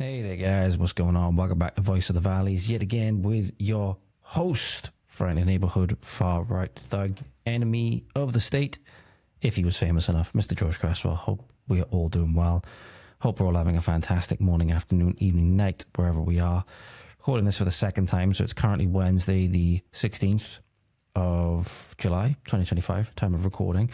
Hey there guys, what's going on? Welcome back to Voice of the Valleys yet again with your host, friendly neighborhood far-right thug, enemy of the state, if he was famous enough, Mr. George Cresswell. Hope we are all doing well. Hope we're all having a fantastic morning, afternoon, evening, night, wherever we are. Recording this for the second time, so it's currently Wednesday the 16th of July, 2025, time of recording.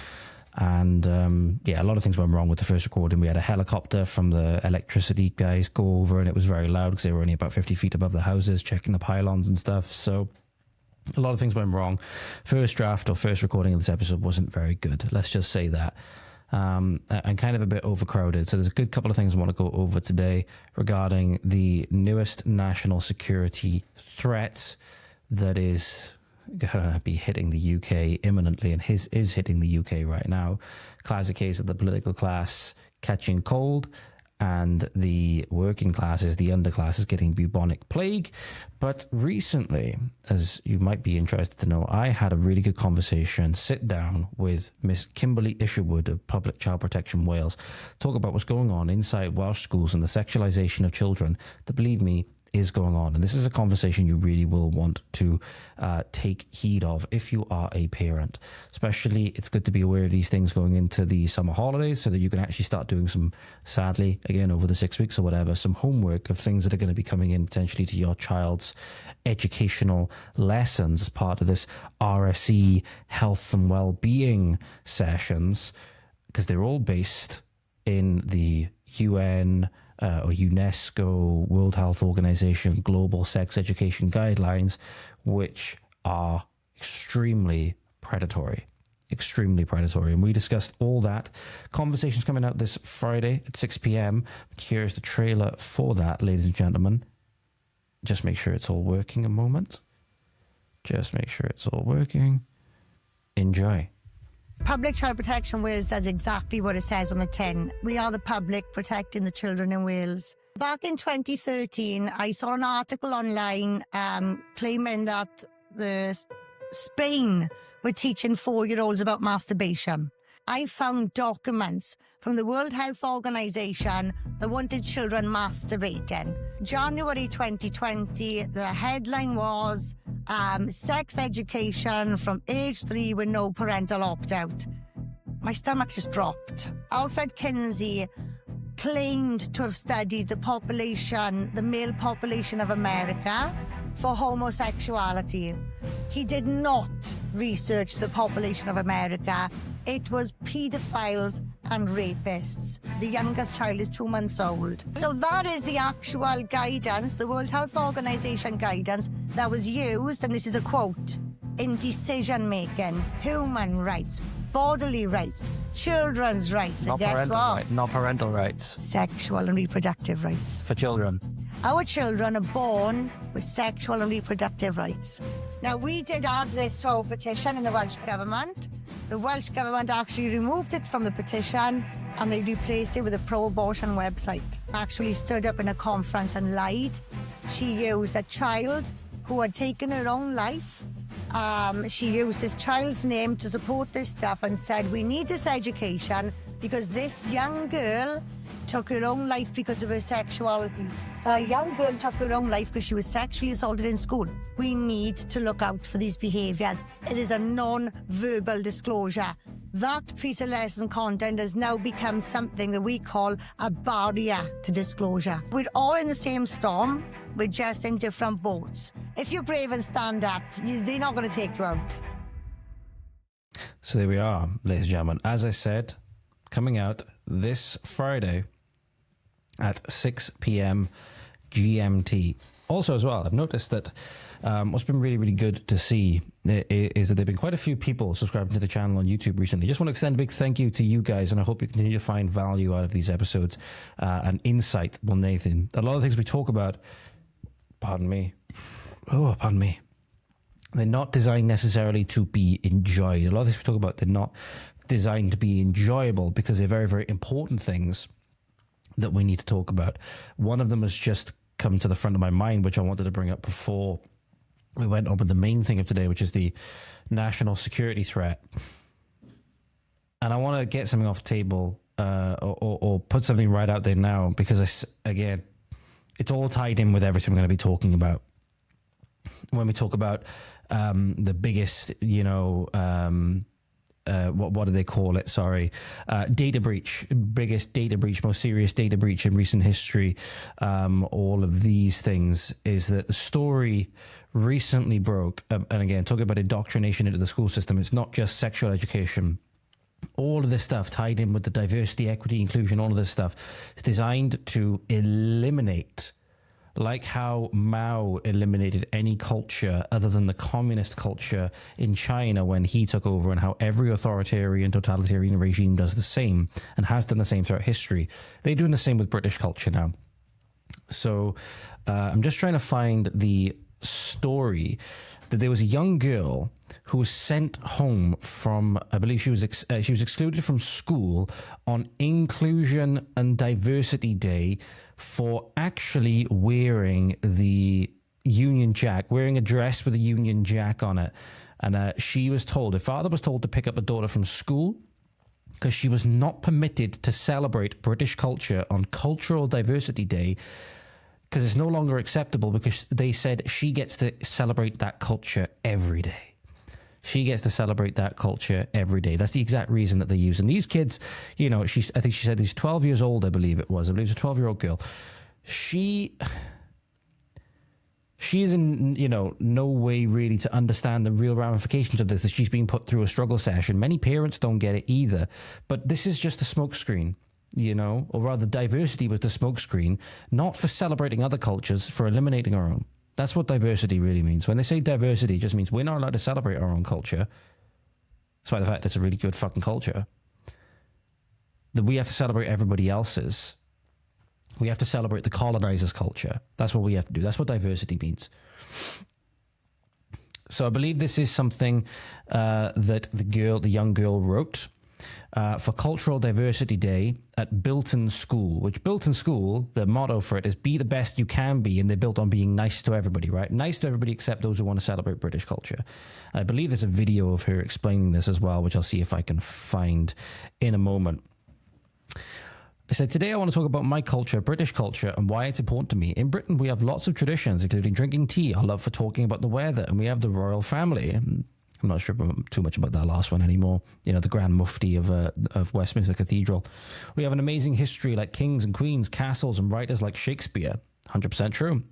And yeah, a lot of things went wrong with the first recording. We had a helicopter from the electricity guys go over, and it was very loud because they were only about 50 feet above the houses, checking the pylons and stuff. So a lot of things went wrong. First draft or first recording of this episode wasn't very good. Let's just say that. And kind of a bit overcrowded. So there's a good couple of things I want to go over today regarding the newest national security threat that is going to be hitting the UK imminently, and is hitting the UK right now. Classic case of the political class catching cold and the working classes, the underclasses, getting bubonic plague. But recently, as you might be interested to know, I had a really good conversation, sit down with Miss Kimberley Isherwood of Public Child Protection Wales, talk about what's going on inside Welsh schools and the sexualization of children that, believe me, is going on. And this is a conversation you really will want to take heed of if you are a parent. Especially, it's good to be aware of these things going into the summer holidays so that you can actually start doing some, sadly, again, over the 6 weeks or whatever, some homework of things that are going to be coming in potentially to your child's educational lessons as part of this RSE health and well-being sessions, because they're all based in the UN or UNESCO, World Health Organization, Global Sex Education Guidelines, which are extremely predatory. And we discussed all that. Conversations coming out this Friday at 6 p.m. Here's the trailer for that, ladies and gentlemen. Just make sure it's all working a moment. Just make sure it's all working. Enjoy. Public Child Protection Wales does exactly what it says on the tin. We are the public protecting the children in Wales. Back in 2013, I saw an article online claiming that Spain were teaching 4-year-olds about masturbation. I found documents from the World Health Organization that wanted children masturbating. January 2020, the headline was sex education from age 3 with no parental opt-out. My stomach just dropped. Alfred Kinsey claimed to have studied the male population of America for homosexuality. He did not research the population of America. It was pedophiles and rapists. The youngest child is 2 months old. So that is the actual guidance, the World Health Organization guidance that was used, and this is a quote, in decision-making, human rights, bodily rights, children's rights, and guess what? Not parental rights. Sexual and reproductive rights. For children. Our children are born with sexual and reproductive rights. Now, we did add this to our petition in the Welsh Government. The Welsh Government actually removed it from the petition and they replaced it with a pro-abortion website. Actually stood up in a conference and lied. She used a child who had taken her own life. She used this child's name to support this stuff and said, we need this education because this young girl took her own life because of her sexuality. A young girl took her own life because she was sexually assaulted in school. We need to look out for these behaviours. It is a non-verbal disclosure. That piece of lesson content has now become something that we call a barrier to disclosure. We're all in the same storm, we're just in different boats. If you're brave and stand up, they're not going to take you out. So there we are, ladies and gentlemen. As I said, coming out this Friday at 6 p.m. GMT. Also as well, I've noticed that what's been really, really good to see is that there have been quite a few people subscribing to the channel on YouTube recently. Just want to extend a big thank you to you guys, and I hope you continue to find value out of these episodes and insight. Well, Nathan, a lot of things we talk about, pardon me, they're not designed necessarily to be enjoyed. A lot of things we talk about, they're not designed to be enjoyable because they're very, very important things that we need to talk about. One of them has just come to the front of my mind, which I wanted to bring up before we went on with the main thing of today, which is the national security threat. And I want to get something off the table or put something right out there now, because again, it's all tied in with everything we're going to be talking about. When we talk about the biggest, what do they call it? Sorry. Data breach, biggest data breach, most serious data breach in recent history. All of these things is that the story recently broke. And again, talking about indoctrination into the school system, it's not just sexual education. All of this stuff tied in with the diversity, equity, inclusion, all of this stuff is designed to eliminate, like how Mao eliminated any culture other than the communist culture in China when he took over, and how every authoritarian, totalitarian regime does the same and has done the same throughout history. They're doing the same with British culture now. So I'm just trying to find the story that there was a young girl who was sent home from, I believe she was excluded from school on Inclusion and Diversity Day for actually wearing the Union Jack, wearing a dress with a Union Jack on it. And she was told, her father was told to pick up her daughter from school because she was not permitted to celebrate British culture on Cultural Diversity Day, because it's no longer acceptable, because they said she gets to celebrate that culture every day. She gets to celebrate that culture every day. That's the exact reason that they use. And these kids, I think she said he's 12 years old, I believe it was. I believe it's a 12-year-old girl. She is in, no way really to understand the real ramifications of this, that she's being put through a struggle session. Many parents don't get it either. But this is just a smokescreen. Or rather, diversity was the smokescreen, not for celebrating other cultures, for eliminating our own. That's what diversity really means. When they say diversity, it just means we're not allowed to celebrate our own culture, despite the fact it's a really good fucking culture. That we have to celebrate everybody else's. We have to celebrate the colonizer's culture. That's what we have to do. That's what diversity means. So I believe this is something that the young girl wrote. For Cultural Diversity Day at Bilton School, which Bilton School, the motto for it is be the best you can be, and they're built on being nice to everybody, right? Nice to everybody except those who want to celebrate British culture. I believe there's a video of her explaining this as well, which I'll see if I can find in a moment. I said, today I want to talk about my culture, British culture, and why it's important to me. In Britain, we have lots of traditions, including drinking tea, our love for talking about the weather, and we have the royal family. I'm not sure too much about that last one anymore. The Grand Mufti of Westminster Cathedral. We have an amazing history like kings and queens, castles, and writers like Shakespeare. 100% true.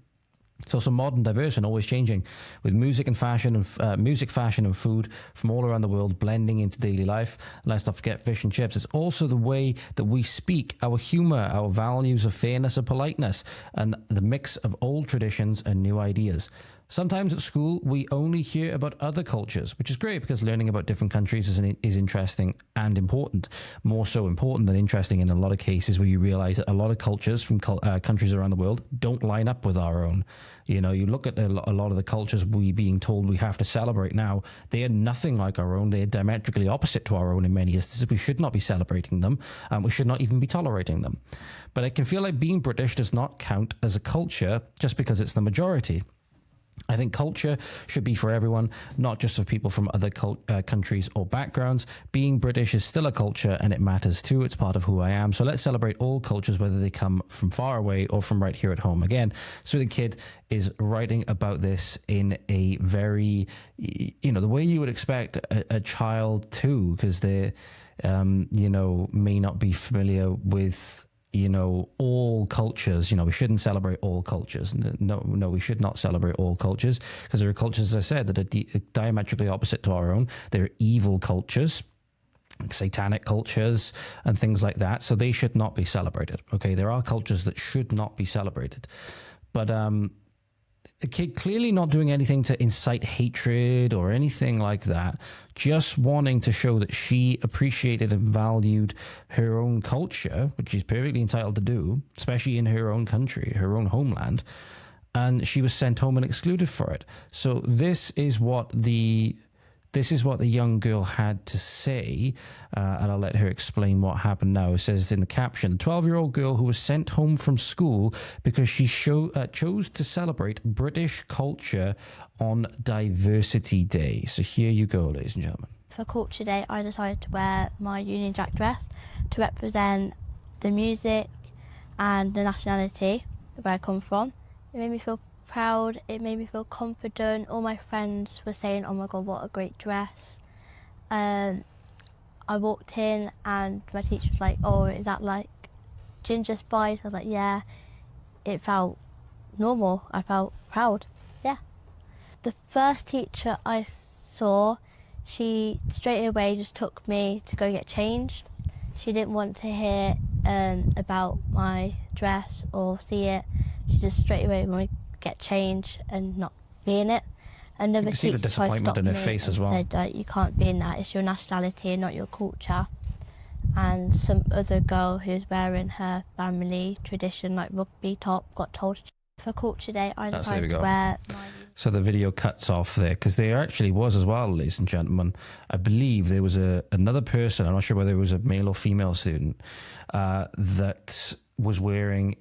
It's also modern, diverse, and always changing, with music, fashion, and food from all around the world blending into daily life. And let's not forget fish and chips. It's also the way that we speak, our humor, our values of fairness and politeness, and the mix of old traditions and new ideas. Sometimes at school, we only hear about other cultures, which is great because learning about different countries is interesting and important. More so important than interesting in a lot of cases, where you realize that a lot of cultures from countries around the world don't line up with our own. You look at a lot of the cultures we being told we have to celebrate now, they are nothing like our own. They are diametrically opposite to our own in many instances. We should not be celebrating them, and we should not even be tolerating them. But I can feel like being British does not count as a culture just because it's the majority. I think culture should be for everyone, not just for people from other countries or backgrounds. Being British is still a culture, and it matters too. It's part of who I am. So let's celebrate all cultures, whether they come from far away or from right here at home. Again, so the kid is writing about this in a very, the way you would expect a child to, because they, may not be familiar with all cultures. We shouldn't celebrate all cultures. No, we should not celebrate all cultures, because there are cultures, as I said, that are diametrically opposite to our own. There are evil cultures, like satanic cultures and things like that. So they should not be celebrated. Okay, there are cultures that should not be celebrated. But the kid clearly not doing anything to incite hatred or anything like that, just wanting to show that she appreciated and valued her own culture, which she's perfectly entitled to do, especially in her own country, her own homeland, and she was sent home and excluded for it. So this is what the young girl had to say, and I'll let her explain what happened now. It says in the caption, the 12-year-old girl who was sent home from school because she chose to celebrate British culture on Diversity Day. So here you go, ladies and gentlemen. For Culture Day, I decided to wear my Union Jack dress to represent the music and the nationality. where I come from. It made me feel proud, it made me feel confident. All my friends were saying, oh my god, what a great dress. I walked in and my teacher was like, oh, is that like ginger spice? I was like, yeah. It felt normal, I felt proud, yeah. The first teacher I saw, she straight away just took me to go get changed. She didn't want to hear about my dress or see it. She just straight away wanted to get changed and not be in it. Another You can see the disappointment in her face as well. Said, you can't be in that, it's your nationality and not your culture. And some other girl who's wearing her family tradition, like rugby top, got told for Culture Day I decided to wear my... So the video cuts off there, because there actually was as well, ladies and gentlemen, I believe there was another person, I'm not sure whether it was a male or female student, that was wearing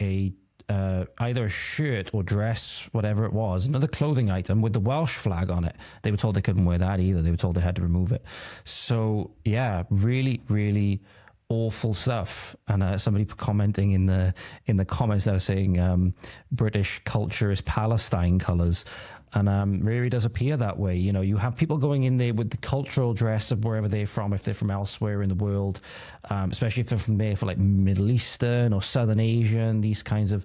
either a shirt or dress, whatever it was, another clothing item with the Welsh flag on it. They were told they couldn't wear that either. They were told they had to remove it. So yeah, really, really awful stuff. And somebody commenting in the comments now saying British culture is Palestine colours. And really does appear that way. You know, you have people going in there with the cultural dress of wherever they're from, if they're from elsewhere in the world, especially if they're from there for like Middle Eastern or Southern Asian, these kinds of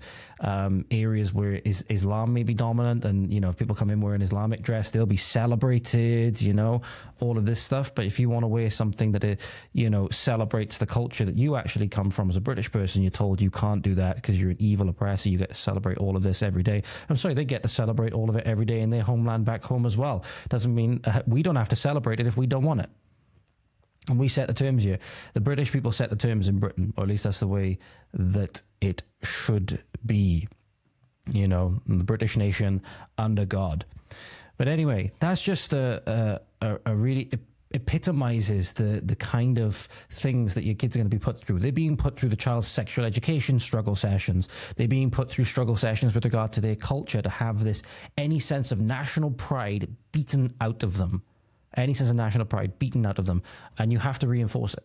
areas where Islam may be dominant. And, you know, if people come in wearing Islamic dress, they'll be celebrated, you know, all of this stuff. But if you want to wear something that, you know, celebrates the culture that you actually come from as a British person, you're told you can't do that because you're an evil oppressor. You get to celebrate all of this every day. I'm sorry, they get to celebrate all of it every day in their homeland back home as well. Doesn't mean we don't have to celebrate it if we don't want it. And we set the terms here. The British people set the terms in Britain, or at least that's the way that it should be. You know, the British nation under God. But anyway, that's just a really epitomizes the kind of things that your kids are going to be put through. They're being put through the child's sexual education struggle sessions. They're being put through struggle sessions with regard to their culture, to have any sense of national pride beaten out of them. Any sense of national pride beaten out of them. And you have to reinforce it.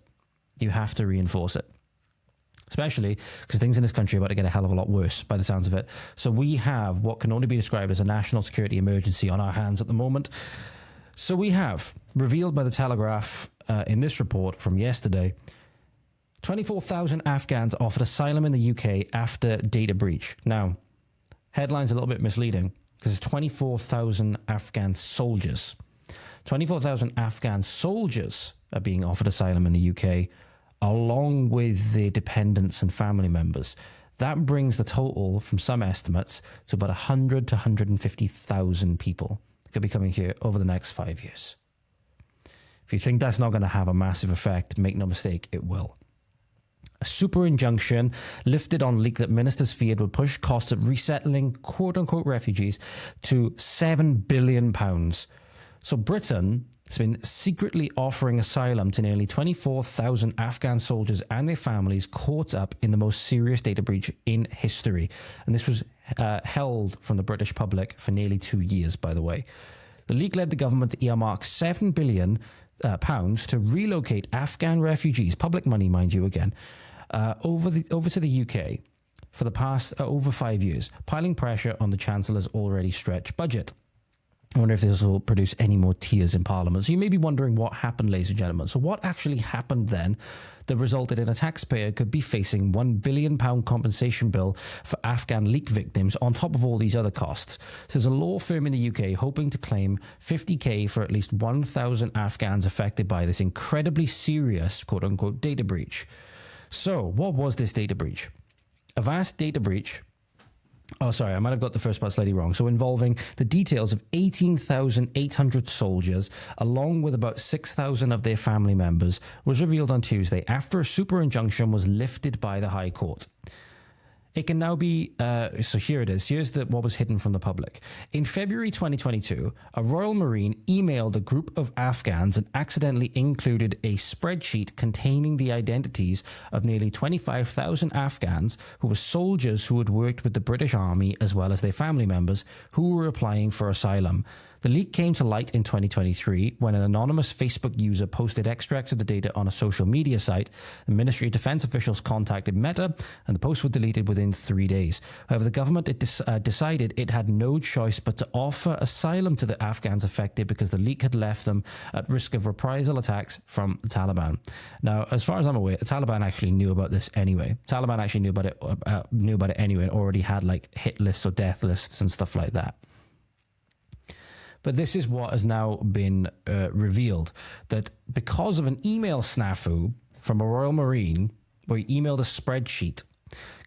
You have to reinforce it. Especially because things in this country are about to get a hell of a lot worse by the sounds of it. So we have what can only be described as a national security emergency on our hands at the moment. So we have, revealed by the Telegraph in this report from yesterday, 24,000 Afghans offered asylum in the UK after data breach. Now, headline's a little bit misleading because it's 24,000 Afghan soldiers. 24,000 Afghan soldiers are being offered asylum in the UK, along with their dependents and family members. That brings the total, from some estimates, to about 100 to 150,000 people that could be coming here over the next 5 years. If you think that's not going to have a massive effect, make no mistake, it will. A super injunction lifted on leak that ministers feared would push costs of resettling quote-unquote refugees to £7 billion. So Britain has been secretly offering asylum to nearly 24,000 Afghan soldiers and their families caught up in the most serious data breach in history. And this was held from the British public for nearly 2 years, by the way. The leak led the government to earmark £7 billion to relocate Afghan refugees, public money, mind you, again, over to the UK for the past over 5 years, piling pressure on the Chancellor's already stretched budget. I wonder if this will produce any more tears in Parliament. So you may be wondering what happened, ladies and gentlemen. So what actually happened then that resulted in a taxpayer could be facing £1 billion compensation bill for Afghan leak victims on top of all these other costs? So there's a law firm in the UK hoping to claim 50k for at least 1,000 Afghans affected by this incredibly serious quote-unquote data breach. So what was this data breach? A vast data breach. Oh, sorry, I might have got the first part slightly wrong. So involving the details of 18,800 soldiers, along with about 6,000 of their family members, was revealed on Tuesday after a super injunction was lifted by the High Court. It can now be, so here it is. Here's what was hidden from the public. In February 2022, a Royal Marine emailed a group of Afghans and accidentally included a spreadsheet containing the identities of nearly 25,000 Afghans who were soldiers who had worked with the British Army as well as their family members who were applying for asylum. The leak came to light in 2023 when an anonymous Facebook user posted extracts of the data on a social media site. The Ministry of Defence officials contacted Meta, and the posts were deleted within 3 days. However, the government decided it had no choice but to offer asylum to the Afghans affected because the leak had left them at risk of reprisal attacks from the Taliban. Now, as far as I'm aware, the Taliban actually knew about this anyway. Taliban actually knew about it anyway, and already had like hit lists or death lists and stuff like that. But this is what has now been revealed, that because of an email snafu from a Royal Marine, where he emailed a spreadsheet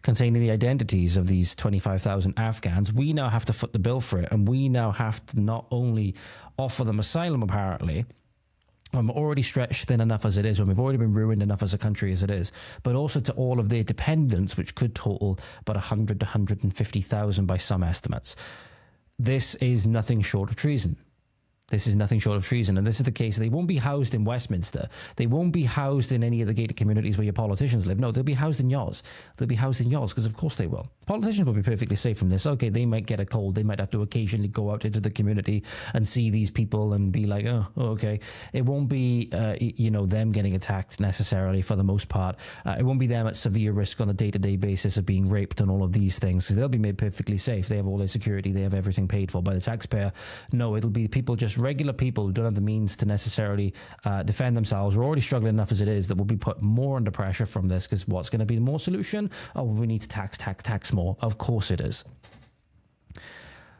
containing the identities of these 25,000 Afghans, we now have to foot the bill for it, and we now have to not only offer them asylum, apparently, when we're already stretched thin enough as it is, when we've already been ruined enough as a country as it is, but also to all of their dependents, which could total about 100 to 150,000 by some estimates. This is nothing short of treason. This is nothing short of treason, and this is the case. They won't be housed in Westminster. They won't be housed in any of the gated communities where your politicians live. No, they'll be housed in yours. They'll be housed in yours, because of course they will. Politicians will be perfectly safe from this. Okay, they might get a cold. They might have to occasionally go out into the community and see these people and be like, oh, okay. It won't be, them getting attacked necessarily for the most part. It won't be them at severe risk on a day-to-day basis of being raped and all of these things, because they'll be made perfectly safe. They have all their security. They have everything paid for by the taxpayer. No, it'll be people, just regular people who don't have the means to necessarily defend themselves. We're already struggling enough as it is, that will be put more under pressure from this, because what's going to be the more solution? Oh, we need to tax more. Of course it is.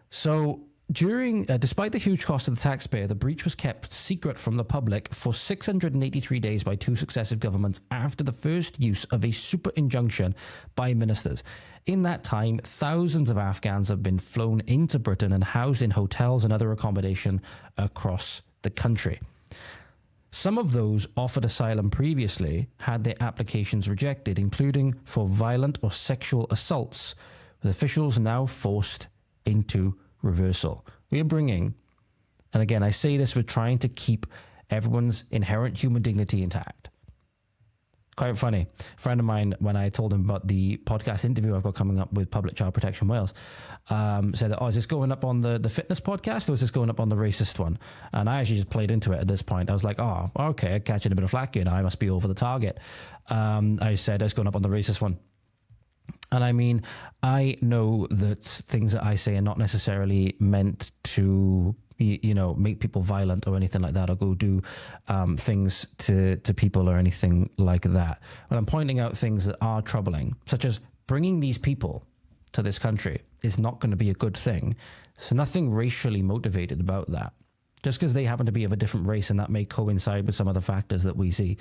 So despite the huge cost of the taxpayer, the breach was kept secret from the public for 683 days by two successive governments after the first use of a super injunction by ministers. In that time, thousands of Afghans have been flown into Britain and housed in hotels and other accommodation across the country. Some of those offered asylum previously had their applications rejected, including for violent or sexual assaults, with officials now forced into reversal. We are bringing, and again, I say this, we're trying to keep everyone's inherent human dignity intact. Quite funny. A friend of mine, when I told him about the podcast interview I've got coming up with Public Child Protection Wales, said that, is this going up on the fitness podcast, or is this going up on the racist one? And I actually just played into it at this point. I was like, oh, okay, I'm catching a bit of flack here now. I must be over the target. I said it's going up on the racist one. And I mean, I know that things that I say are not necessarily meant to, make people violent or anything like that, or go do things to people or anything like that. But I'm pointing out things that are troubling, such as bringing these people to this country is not going to be a good thing. So nothing racially motivated about that. Just because they happen to be of a different race, and that may coincide with some of the factors that we see.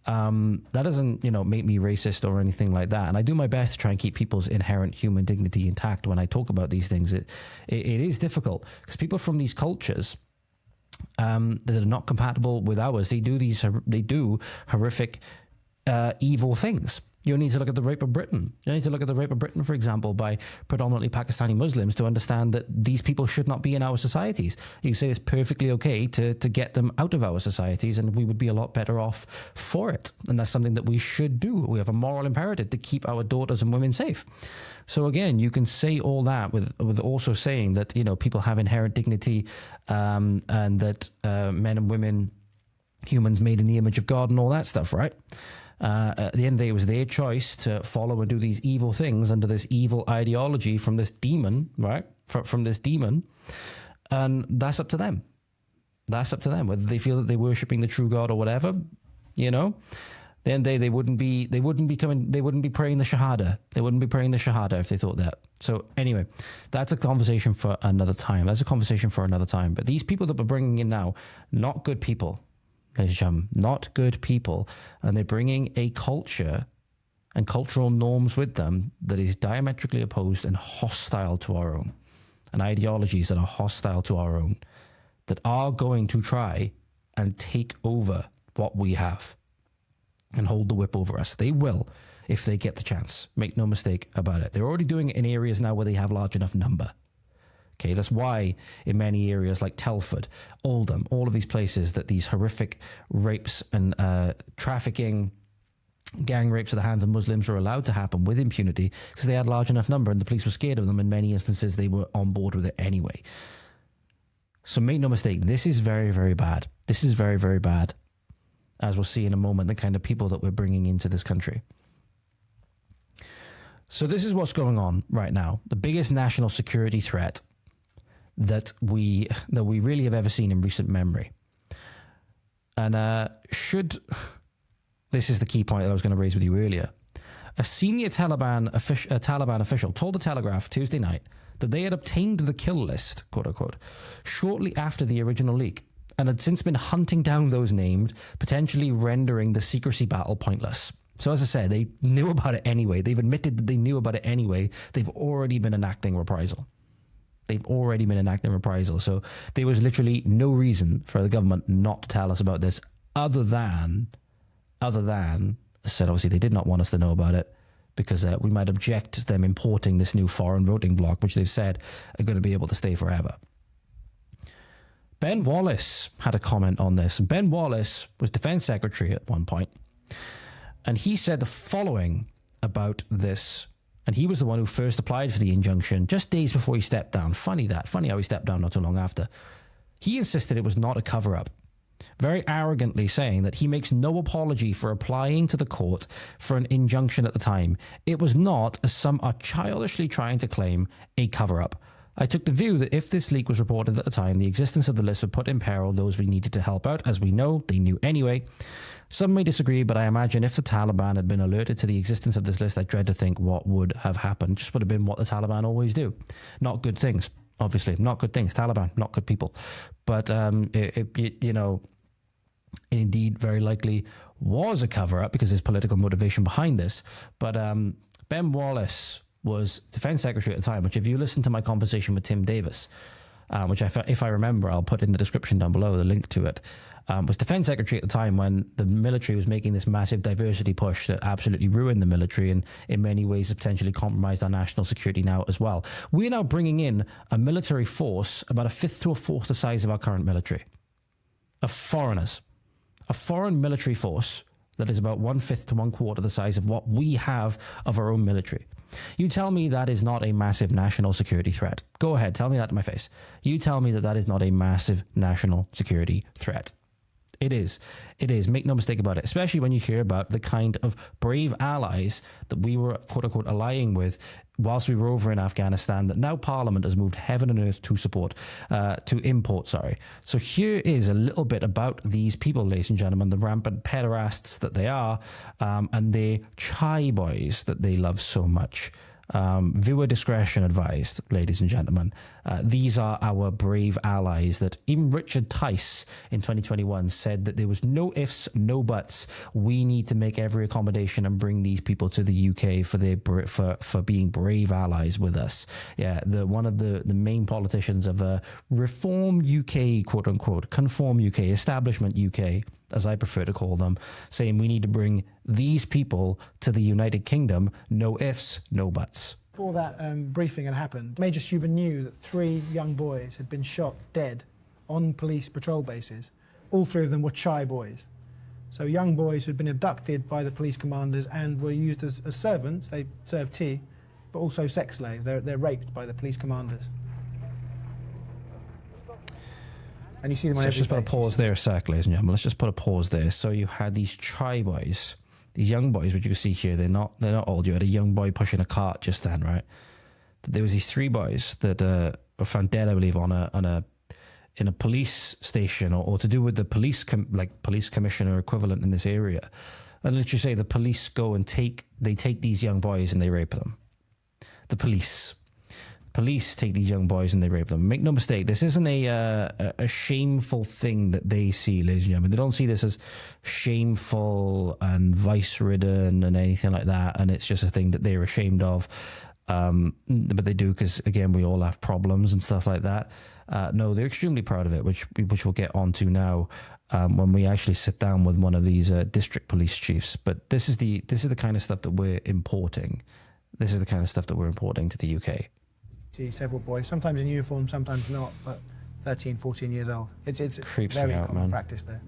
That doesn't, make me racist or anything like that. And I do my best to try and keep people's inherent human dignity intact when I talk about these things. It is difficult because people from these cultures that are not compatible with ours, they do horrific, evil things. You need to look at the rape of Britain. You need to look at the rape of Britain, for example, by predominantly Pakistani Muslims to understand that these people should not be in our societies. You say it's perfectly okay to get them out of our societies, and we would be a lot better off for it. And that's something that we should do. We have a moral imperative to keep our daughters and women safe. So again, you can say all that with also saying that, people have inherent dignity, and that men and women, humans made in the image of God and all that stuff, right? At the end of the day, it was their choice to follow and do these evil things under this evil ideology from this demon, right? From this demon. And that's up to them. That's up to them. Whether they feel that they're worshipping the true God or whatever, then they wouldn't be praying the Shahada. They wouldn't be praying the Shahada if they thought that. So anyway, that's a conversation for another time. But these people that we're bringing in now, not good people. Not good people, and they're bringing a culture and cultural norms with them that is diametrically opposed and hostile to our own, and ideologies that are hostile to our own, that are going to try and take over what we have and hold the whip over us. They will, if they get the chance. Make no mistake about it. They're already doing it in areas now where they have large enough number. Okay, that's why in many areas like Telford, Oldham, all of these places that these horrific rapes and trafficking, gang rapes at the hands of Muslims are allowed to happen with impunity because they had a large enough number and the police were scared of them. In many instances, they were on board with it anyway. So make no mistake, this is very, very bad. This is very, very bad. As we'll see in a moment, the kind of people that we're bringing into this country. So this is what's going on right now. The biggest national security threat that we really have ever seen in recent memory. And this is the key point that I was going to raise with you earlier. A senior Taliban official told the Telegraph Tuesday night that they had obtained the kill list, quote unquote, shortly after the original leak, and had since been hunting down those named, potentially rendering the secrecy battle pointless. So as I said, they knew about it anyway. They've admitted that they knew about it anyway. They've already been enacting reprisal. So there was literally no reason for the government not to tell us about this other than, I said, obviously they did not want us to know about it because we might object to them importing this new foreign voting bloc, which they've said are going to be able to stay forever. Ben Wallace had a comment on this. Ben Wallace was Defense Secretary at one point, and he said the following about this. And he was the one who first applied for the injunction just days before he stepped down. Funny how he stepped down not too long after. He insisted it was not a cover-up, very arrogantly saying that he makes no apology for applying to the court for an injunction at the time. It was not, as some are childishly trying to claim, a cover-up. I took the view that if this leak was reported at the time, the existence of the list would put in peril those we needed to help out. As we know, they knew anyway. Some may disagree, but I imagine if the Taliban had been alerted to the existence of this list, I dread to think what would have happened. Just would have been what the Taliban always do. Not good things, obviously. Not good things. Taliban, not good people. But, it indeed very likely was a cover-up because there's political motivation behind this. But Ben Wallace was Defense Secretary at the time, which if you listen to my conversation with Tim Davis, which if I remember, I'll put in the description down below, the link to it, was Defense Secretary at the time when the military was making this massive diversity push that absolutely ruined the military and in many ways potentially compromised our national security now as well. We're now bringing in a military force about a fifth to a fourth the size of our current military, of foreigners. A foreign military force that is about 1/5 to 1/4 the size of what we have of our own military. You tell me that is not a massive national security threat. Go ahead, tell me that to my face. You tell me that that is not a massive national security threat. It is. It is. Make no mistake about it, especially when you hear about the kind of brave allies that we were, quote unquote, allying with whilst we were over in Afghanistan, that now Parliament has moved heaven and earth to support, to import, sorry. So here is a little bit about these people, ladies and gentlemen, the rampant pederasts that they are, and the chai boys that they love so much. Viewer discretion advised, ladies and gentlemen. These are our brave allies that even Richard Tice in 2021 said that there was no ifs, no buts. We need to make every accommodation and bring these people to the UK for being brave allies with us. Yeah, one of the main politicians of Reform UK, quote unquote, Conform UK, Establishment UK, as I prefer to call them, saying we need to bring these people to the United Kingdom, no ifs, no buts. Before that briefing had happened, Major Stuber knew that 3 young boys had been shot dead on police patrol bases. All 3 of them were chai boys. So young boys who had been abducted by the police commanders and were used as servants. They served tea, but also sex slaves. They're raped by the police commanders. And you see them on Let's just put a pause there a sec, ladies and gentlemen. Let's just put a pause there. So you had these chai boys, these young boys, which you can see here. They're not old. You had a young boy pushing a cart just then, right? There was these 3 boys that were found dead, I believe, in a police station or to do with the police commissioner equivalent in this area. And let's just say the police go and take these young boys and they rape them. The police take these young boys and they rape them. Make no mistake, this isn't a shameful thing that they see, ladies and gentlemen. They don't see this as shameful and vice-ridden and anything like that, and it's just a thing that they're ashamed of. But they do because, again, we all have problems and stuff like that. No, they're extremely proud of it, which we'll get onto now when we actually sit down with one of these district police chiefs. But this is the kind of stuff that we're importing. This is the kind of stuff that we're importing to the UK. See several boys, sometimes in uniform, sometimes not, but 13, 14 years old. It's creeps very me out, common man. practice there.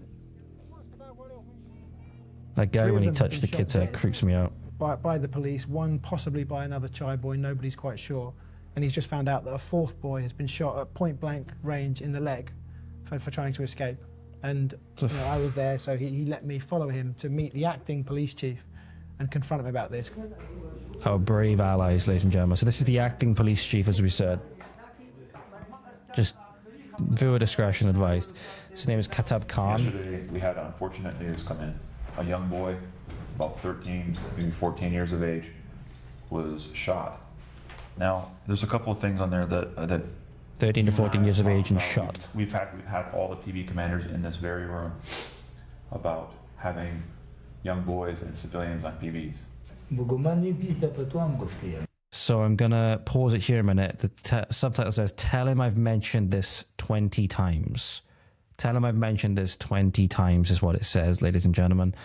That guy, when he touched the kid's head, creeps me out. By the police, one possibly by another chai boy, nobody's quite sure. and he's just found out that a fourth boy has been shot at point blank range in the leg for trying to escape. And I was there, so he let me follow him to meet the acting police chief and confront him about this. Our brave allies, ladies and gentlemen. So this is the acting police chief, as we said. Just viewer discretion advised. His name is Katab Khan. Yesterday, we had unfortunate news come in. A young boy, about 13, maybe 14 years of age, was shot. Now, there's a couple of things on there that 13 to 14 years of age and shot. We've had all the PB commanders in this very room about having young boys and civilians on PBs. So I'm gonna pause it here a minute. The subtitle says, "Tell him I've mentioned this 20 times." Tell him I've mentioned this 20 times is what it says, ladies and gentlemen.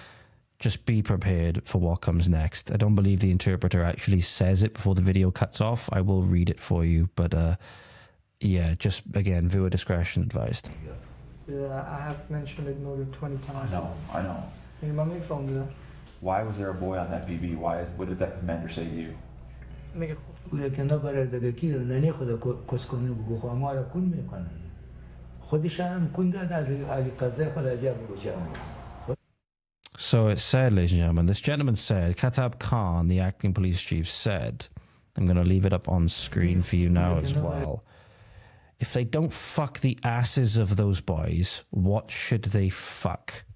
Just be prepared for what comes next. I don't believe the interpreter actually says it before the video cuts off. I will read it for you, but yeah, just again, viewer discretion advised. Yeah, I have mentioned it more than 20 times. I know. Why was there a boy on that PB? What did that commander say to you? So it said, ladies and gentlemen, this gentleman said, Katab Khan, the acting police chief, said, I'm going to leave it up on screen for you now as well. If they don't fuck the asses of those boys, what should they fuck?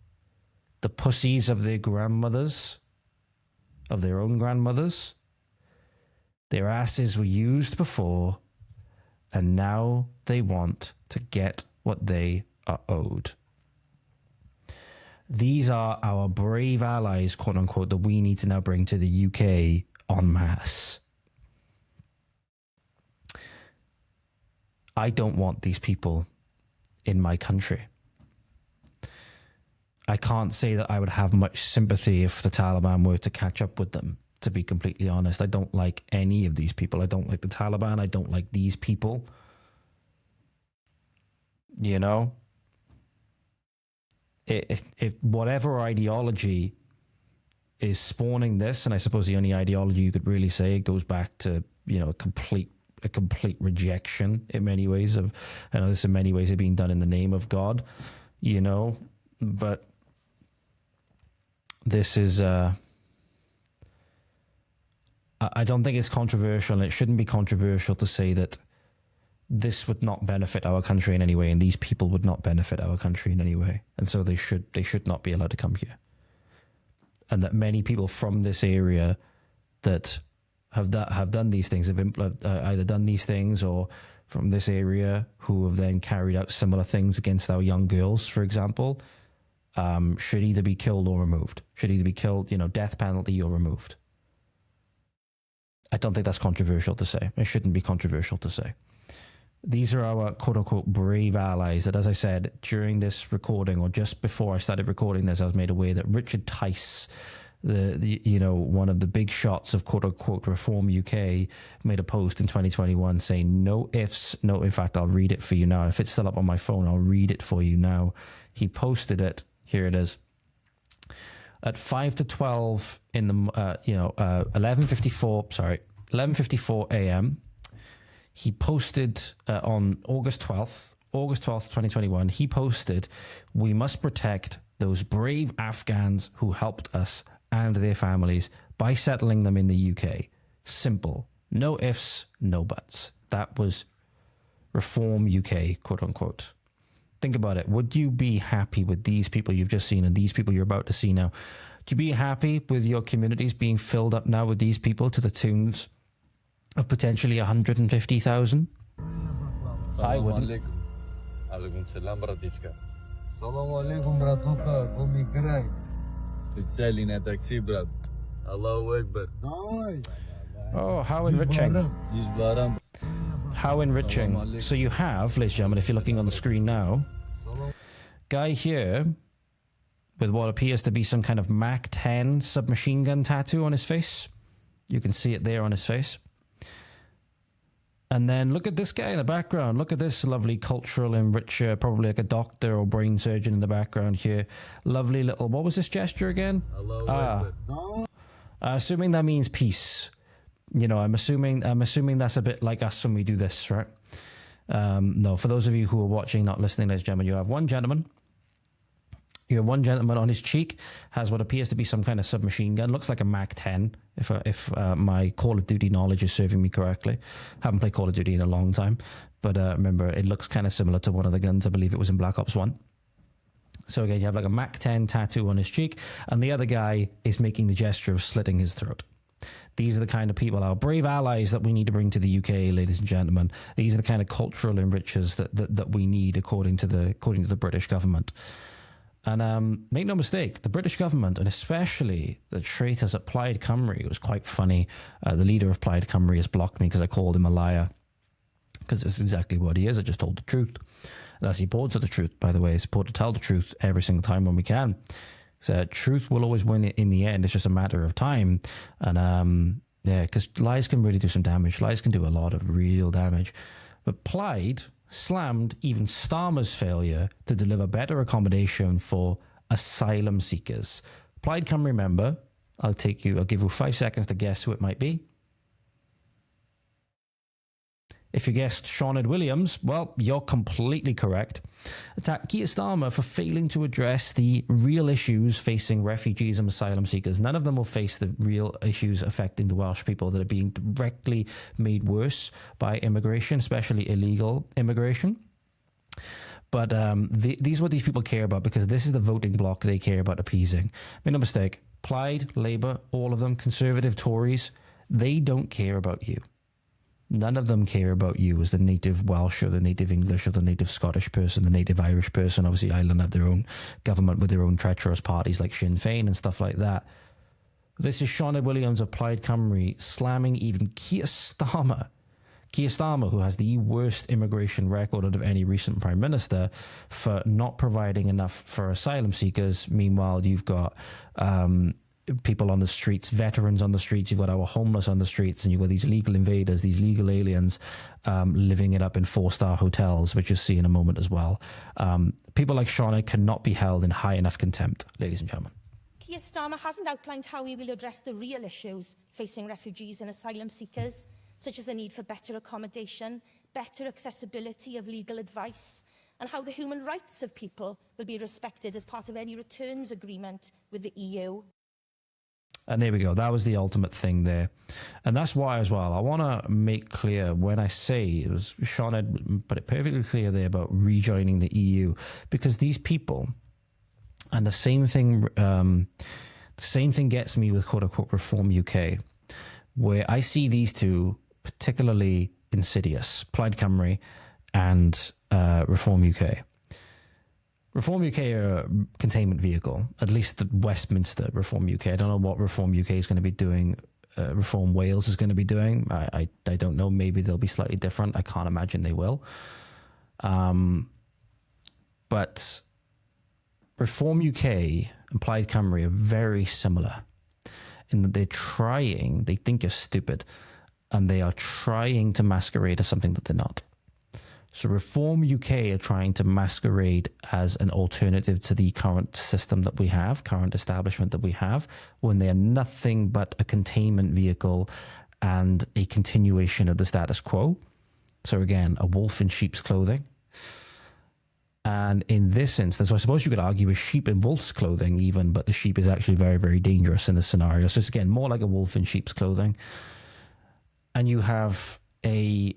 The pussies of their grandmothers? Of their own grandmothers? Their asses were used before, and now they want to get what they are owed. These are our brave allies, quote unquote, that we need to now bring to the UK en masse. I don't want these people in my country. I can't say that I would have much sympathy if the Taliban were to catch up with them, to be completely honest. I don't like any of these people. I don't like the Taliban. I don't like these people. You know? If whatever ideology is spawning this, and I suppose the only ideology you could really say, it goes back to, a complete rejection in many ways of, I know this in many ways is being done in the name of God, but this is, I don't think it's controversial, and it shouldn't be controversial to say that this would not benefit our country in any way, and these people would not benefit our country in any way, and so they should not be allowed to come here. And that many people from this area that have done these things, have either done these things, or from this area who have then carried out similar things against our young girls, for example, should either be killed or removed. Should either be killed, death penalty or removed. I don't think that's controversial to say. It shouldn't be controversial to say. These are our quote-unquote brave allies that, as I said, during this recording, or just before I started recording this, I was made aware that Richard Tice, one of the big shots of quote-unquote ReformUK, made a post in 2021 saying, no ifs, no, in fact, I'll read it for you now. If it's still up on my phone, I'll read it for you now. He posted it. Here it is. At 5 to 12 in the, 11:54 a.m., he posted on August 12th, 2021, he posted, "We must protect those brave Afghans who helped us and their families by settling them in the UK. Simple. No ifs, no buts." That was ReformUK, quote unquote. Think about it. Would you be happy with these people you've just seen and these people you're about to see now? Would you be happy with your communities being filled up now with these people to the tunes of potentially 150,000? I wouldn't. Alaikum salam, bratishka. Salam alaikum, bratruka. Migrant. Специально на такси, брат. Allahu Akbar. Oh, how enriching. How enriching. So you have, ladies and gentlemen, if you're looking on the screen now, guy here with what appears to be some kind of Mac 10 submachine gun tattoo on his face. You can see it there on his face. And then look at this guy in the background. Look at this lovely cultural enricher, probably like a doctor or brain surgeon in the background here. Lovely little, what was this gesture again? Assuming that means peace. You know, I'm assuming that's a bit like us when we do this, right? No, for those of you who are watching, not listening, ladies and gentlemen, you have one gentleman on his cheek has what appears to be some kind of submachine gun. Looks like a MAC-10, if my Call of Duty knowledge is serving me correctly. Haven't played Call of Duty in a long time, but remember, it looks kind of similar to one of the guns. I believe it was in Black Ops 1. So again, you have like a MAC-10 tattoo on his cheek, and the other guy is making the gesture of slitting his throat. These are the kind of people, our brave allies that we need to bring to the UK, ladies and gentlemen. These are the kind of cultural enrichers that we need, according to the British government. And make no mistake, the British government, and especially the traitors at Plaid Cymru, it was quite funny. The leader of Plaid Cymru has blocked me because I called him a liar, because it's exactly what he is. I just told the truth. That's he bought to the truth, by the way. He's bought to tell the truth every single time when we can. So truth will always win in the end. It's just a matter of time. And yeah, because lies can really do some damage. Lies can do a lot of real damage. But Plaid slammed even Starmer's failure to deliver better accommodation for asylum seekers. Plaid Cymru member, I'll give you 5 seconds to guess who it might be. If you guessed Sinead Williams, well, you're completely correct. Attacked Keir Starmer for failing to address the real issues facing refugees and asylum seekers. None of them will face the real issues affecting the Welsh people that are being directly made worse by immigration, especially illegal immigration. But these are what these people care about, because this is the voting bloc they care about appeasing. Make no mistake, Plaid, Labour, all of them, Conservative, Tories, they don't care about you. None of them care about you as the native Welsh or the native English or the native Scottish person, the native Irish person. Obviously, Ireland have their own government with their own treacherous parties like Sinn Féin and stuff like that. This is Sinead Williams of Plaid Cymru slamming even Keir Starmer. Keir Starmer, who has the worst immigration record out of any recent Prime Minister, for not providing enough for asylum seekers. Meanwhile, you've got people on the streets, veterans on the streets, you've got our homeless on the streets, and you've got these legal invaders, these legal aliens living it up in 4-star hotels, which you'll see in a moment as well. People like Sinead cannot be held in high enough contempt, ladies and gentlemen. Keir Starmer hasn't outlined how he will address the real issues facing refugees and asylum seekers, such as the need for better accommodation, better accessibility of legal advice, and how the human rights of people will be respected as part of any returns agreement with the EU. And there we go. That was the ultimate thing there. And that's why as well, I want to make clear when I say, it was Sean had put it perfectly clear there about rejoining the EU, because these people, and the same thing gets me with quote unquote Reform UK, where I see these two particularly insidious, Plaid Cymru and Reform UK. Reform UK are a containment vehicle, at least the Westminster Reform UK. I don't know what Reform UK is going to be doing, Reform Wales is going to be doing. I don't know. Maybe they'll be slightly different. I can't imagine they will. But Reform UK and Plaid Cymru are very similar in that they think you're stupid, and they are trying to masquerade as something that they're not. So Reform UK are trying to masquerade as an alternative to the current system that we have, current establishment that we have, when they are nothing but a containment vehicle and a continuation of the status quo. So again, a wolf in sheep's clothing. And in this instance, I suppose you could argue a sheep in wolf's clothing even, but the sheep is actually very, very dangerous in this scenario. So it's again, more like a wolf in sheep's clothing. And you have a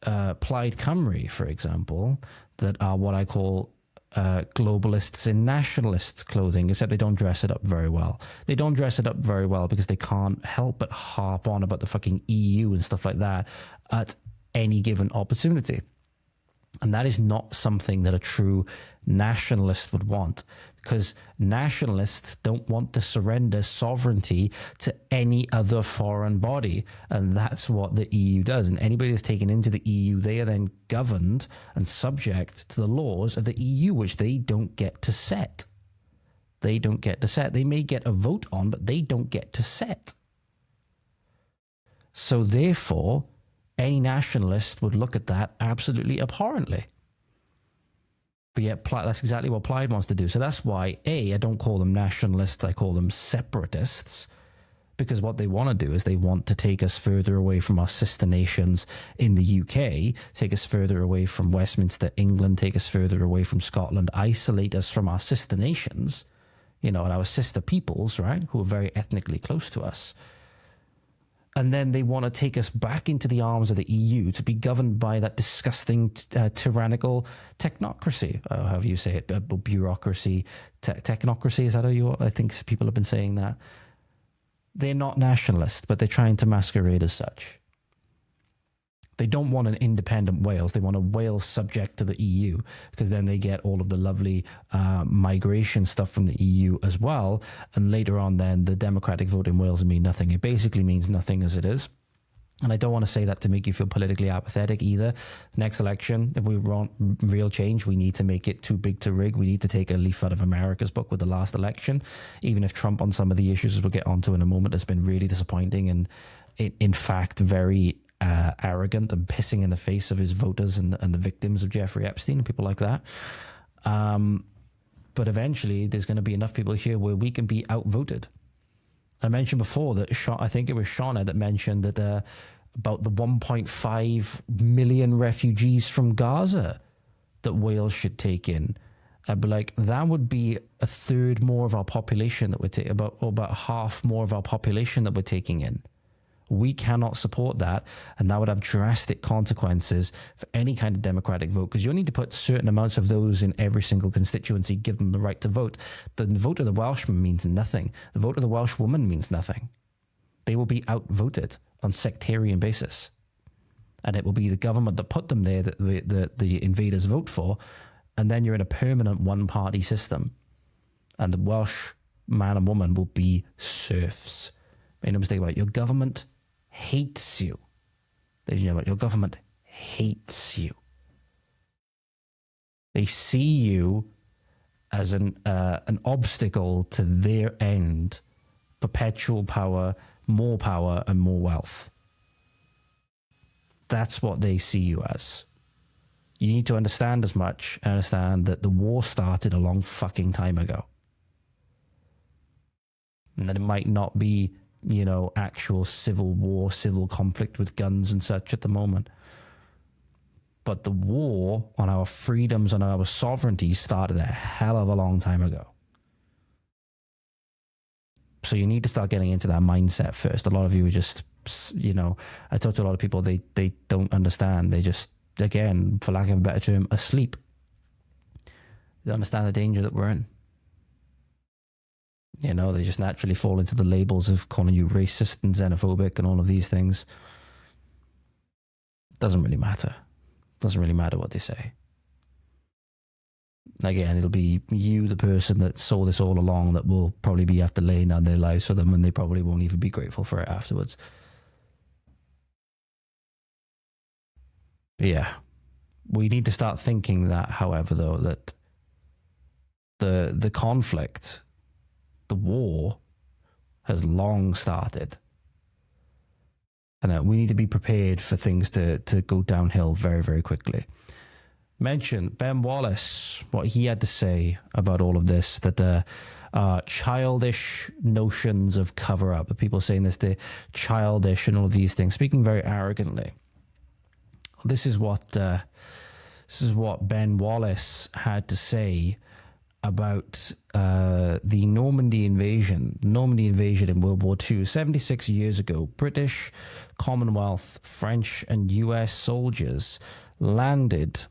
Plaid Cymru, for example, that are what I call globalists in nationalists' clothing, except they don't dress it up very well. They don't dress it up very well because they can't help but harp on about the fucking EU and stuff like that at any given opportunity. And that is not something that a true nationalist would want, because nationalists don't want to surrender sovereignty to any other foreign body. And that's what the EU does. And anybody that's taken into the EU, they are then governed and subject to the laws of the EU, which they don't get to set. They don't get to set. They may get a vote on, but they don't get to set. So therefore, any nationalist would look at that absolutely abhorrently. But yet, that's exactly what Plaid wants to do. So that's why, I don't call them nationalists, I call them separatists, because what they want to do is they want to take us further away from our sister nations in the UK, take us further away from Westminster, England, take us further away from Scotland, isolate us from our sister nations, and our sister peoples, right, who are very ethnically close to us. And then they want to take us back into the arms of the EU to be governed by that disgusting tyrannical technocracy, however you say it, bureaucracy, technocracy, is that how I think people have been saying that. They're not nationalist, but they're trying to masquerade as such. They don't want an independent Wales. They want a Wales subject to the EU, because then they get all of the lovely migration stuff from the EU as well. And later on, then the democratic vote in Wales will mean nothing. It basically means nothing as it is. And I don't want to say that to make you feel politically apathetic either. Next election, if we want real change, we need to make it too big to rig. We need to take a leaf out of America's book with the last election. Even if Trump on some of the issues, as we'll get onto in a moment, has been really disappointing and in fact very arrogant and pissing in the face of his voters and the victims of Jeffrey Epstein and people like that. But eventually there's going to be enough people here where we can be outvoted. I mentioned before that I think it was Shauna that mentioned that about the 1.5 million refugees from Gaza that Wales should take in. I'd be like, that would be a third more of our population that we're taking, about half more of our population that we're taking in. We cannot support that, and that would have drastic consequences for any kind of democratic vote, because you need to put certain amounts of those in every single constituency, give them the right to vote. The vote of the Welshman means nothing. The vote of the Welsh woman means nothing. They will be outvoted on sectarian basis, and it will be the government that put them there that the invaders vote for, and then you're in a permanent one-party system, and the Welsh man and woman will be serfs. Make no mistake about it. Your government hates you. Ladies and gentlemen, your government hates you. They see you as an obstacle to their end, perpetual power, and more wealth. That's what they see you as. You need to understand as much and understand that the war started a long fucking time ago. And that it might not be actual civil war, civil conflict with guns and such at the moment. But the war on our freedoms and our sovereignty started a hell of a long time ago. So you need to start getting into that mindset first. A lot of you are just, I talk to a lot of people, they don't understand. They just, again, for lack of a better term, asleep. They don't understand the danger that we're in. They just naturally fall into the labels of calling you racist and xenophobic and all of these things. Doesn't really matter. Doesn't really matter what they say. Again, it'll be you, the person that saw this all along, that will probably be after laying down their lives for them, and they probably won't even be grateful for it afterwards. But yeah. We need to start thinking that, however, though, that the conflict, the war, has long started. And we need to be prepared for things to go downhill very, very quickly. Mention Ben Wallace, what he had to say about all of this, that childish notions of cover-up, the people saying this, they're childish and all of these things, speaking very arrogantly. This is what Ben Wallace had to say about the Normandy invasion in World War II. 76 years ago, British, Commonwealth, French and US soldiers landed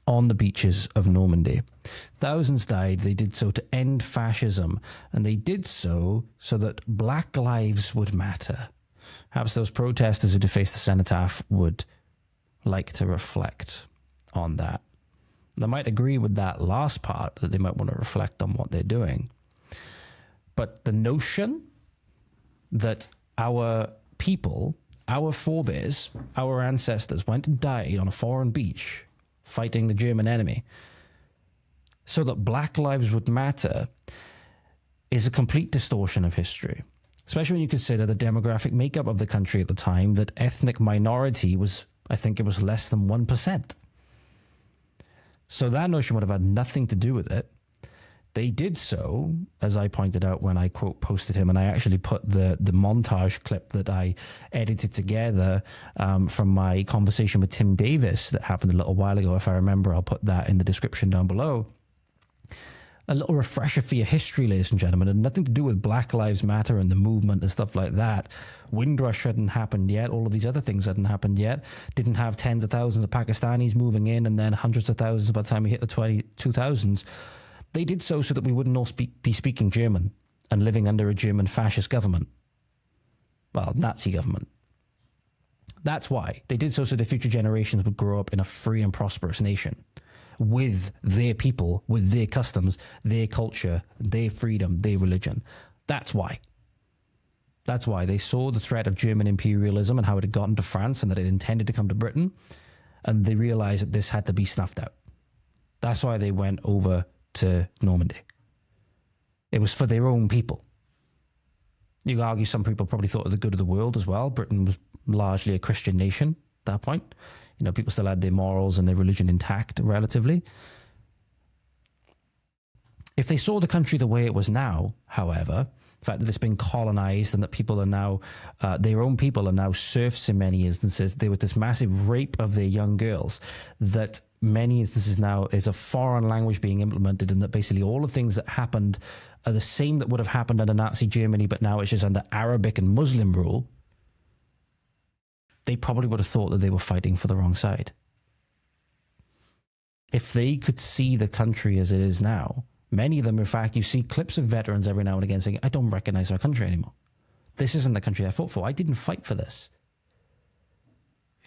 on the beaches of Normandy. Thousands died. They did so to end fascism, and they did so that black lives would matter. Perhaps those protesters who defaced the cenotaph would like to reflect on that. They might agree with that last part, that they might want to reflect on what they're doing. But the notion that our people, our forebears, our ancestors went and died on a foreign beach fighting the German enemy so that black lives would matter is a complete distortion of history. Especially when you consider the demographic makeup of the country at the time, that ethnic minority was, I think it was less than 1%. So that notion would have had nothing to do with it. They did so, as I pointed out when I quote posted him, and I actually put the montage clip that I edited together from my conversation with Tim Davis that happened a little while ago. If I remember, I'll put that in the description down below. A little refresher for your history, ladies and gentlemen, and nothing to do with Black Lives Matter and the movement and stuff like that. Windrush hadn't happened yet. All of these other things hadn't happened yet. Didn't have tens of thousands of Pakistanis moving in and then hundreds of thousands by the time we hit the 2000s. They did so that we wouldn't all be speaking German and living under a German fascist government. Well, Nazi government. That's why. They did so the future generations would grow up in a free and prosperous nation with their people, with their customs, their culture, their freedom, their religion. That's why. That's why they saw the threat of German imperialism and how it had gotten to France and that it intended to come to Britain, and they realized that this had to be snuffed out. That's why they went over to Normandy. It was for their own people. You could argue some people probably thought of the good of the world as well. Britain was largely a Christian nation at that point. You know, people still had their morals and their religion intact relatively. If they saw the country the way it was now, however, the fact that it's been colonized and that people are now, their own people are now serfs in many instances, there was this massive rape of their young girls that many instances now is a foreign language being implemented, and that basically all the things that happened are the same that would have happened under Nazi Germany, but now it's just under Arabic and Muslim rule. They probably would have thought that they were fighting for the wrong side. If they could see the country as it is now, many of them, in fact, you see clips of veterans every now and again saying, I don't recognize our country anymore. This isn't the country I fought for. I didn't fight for this.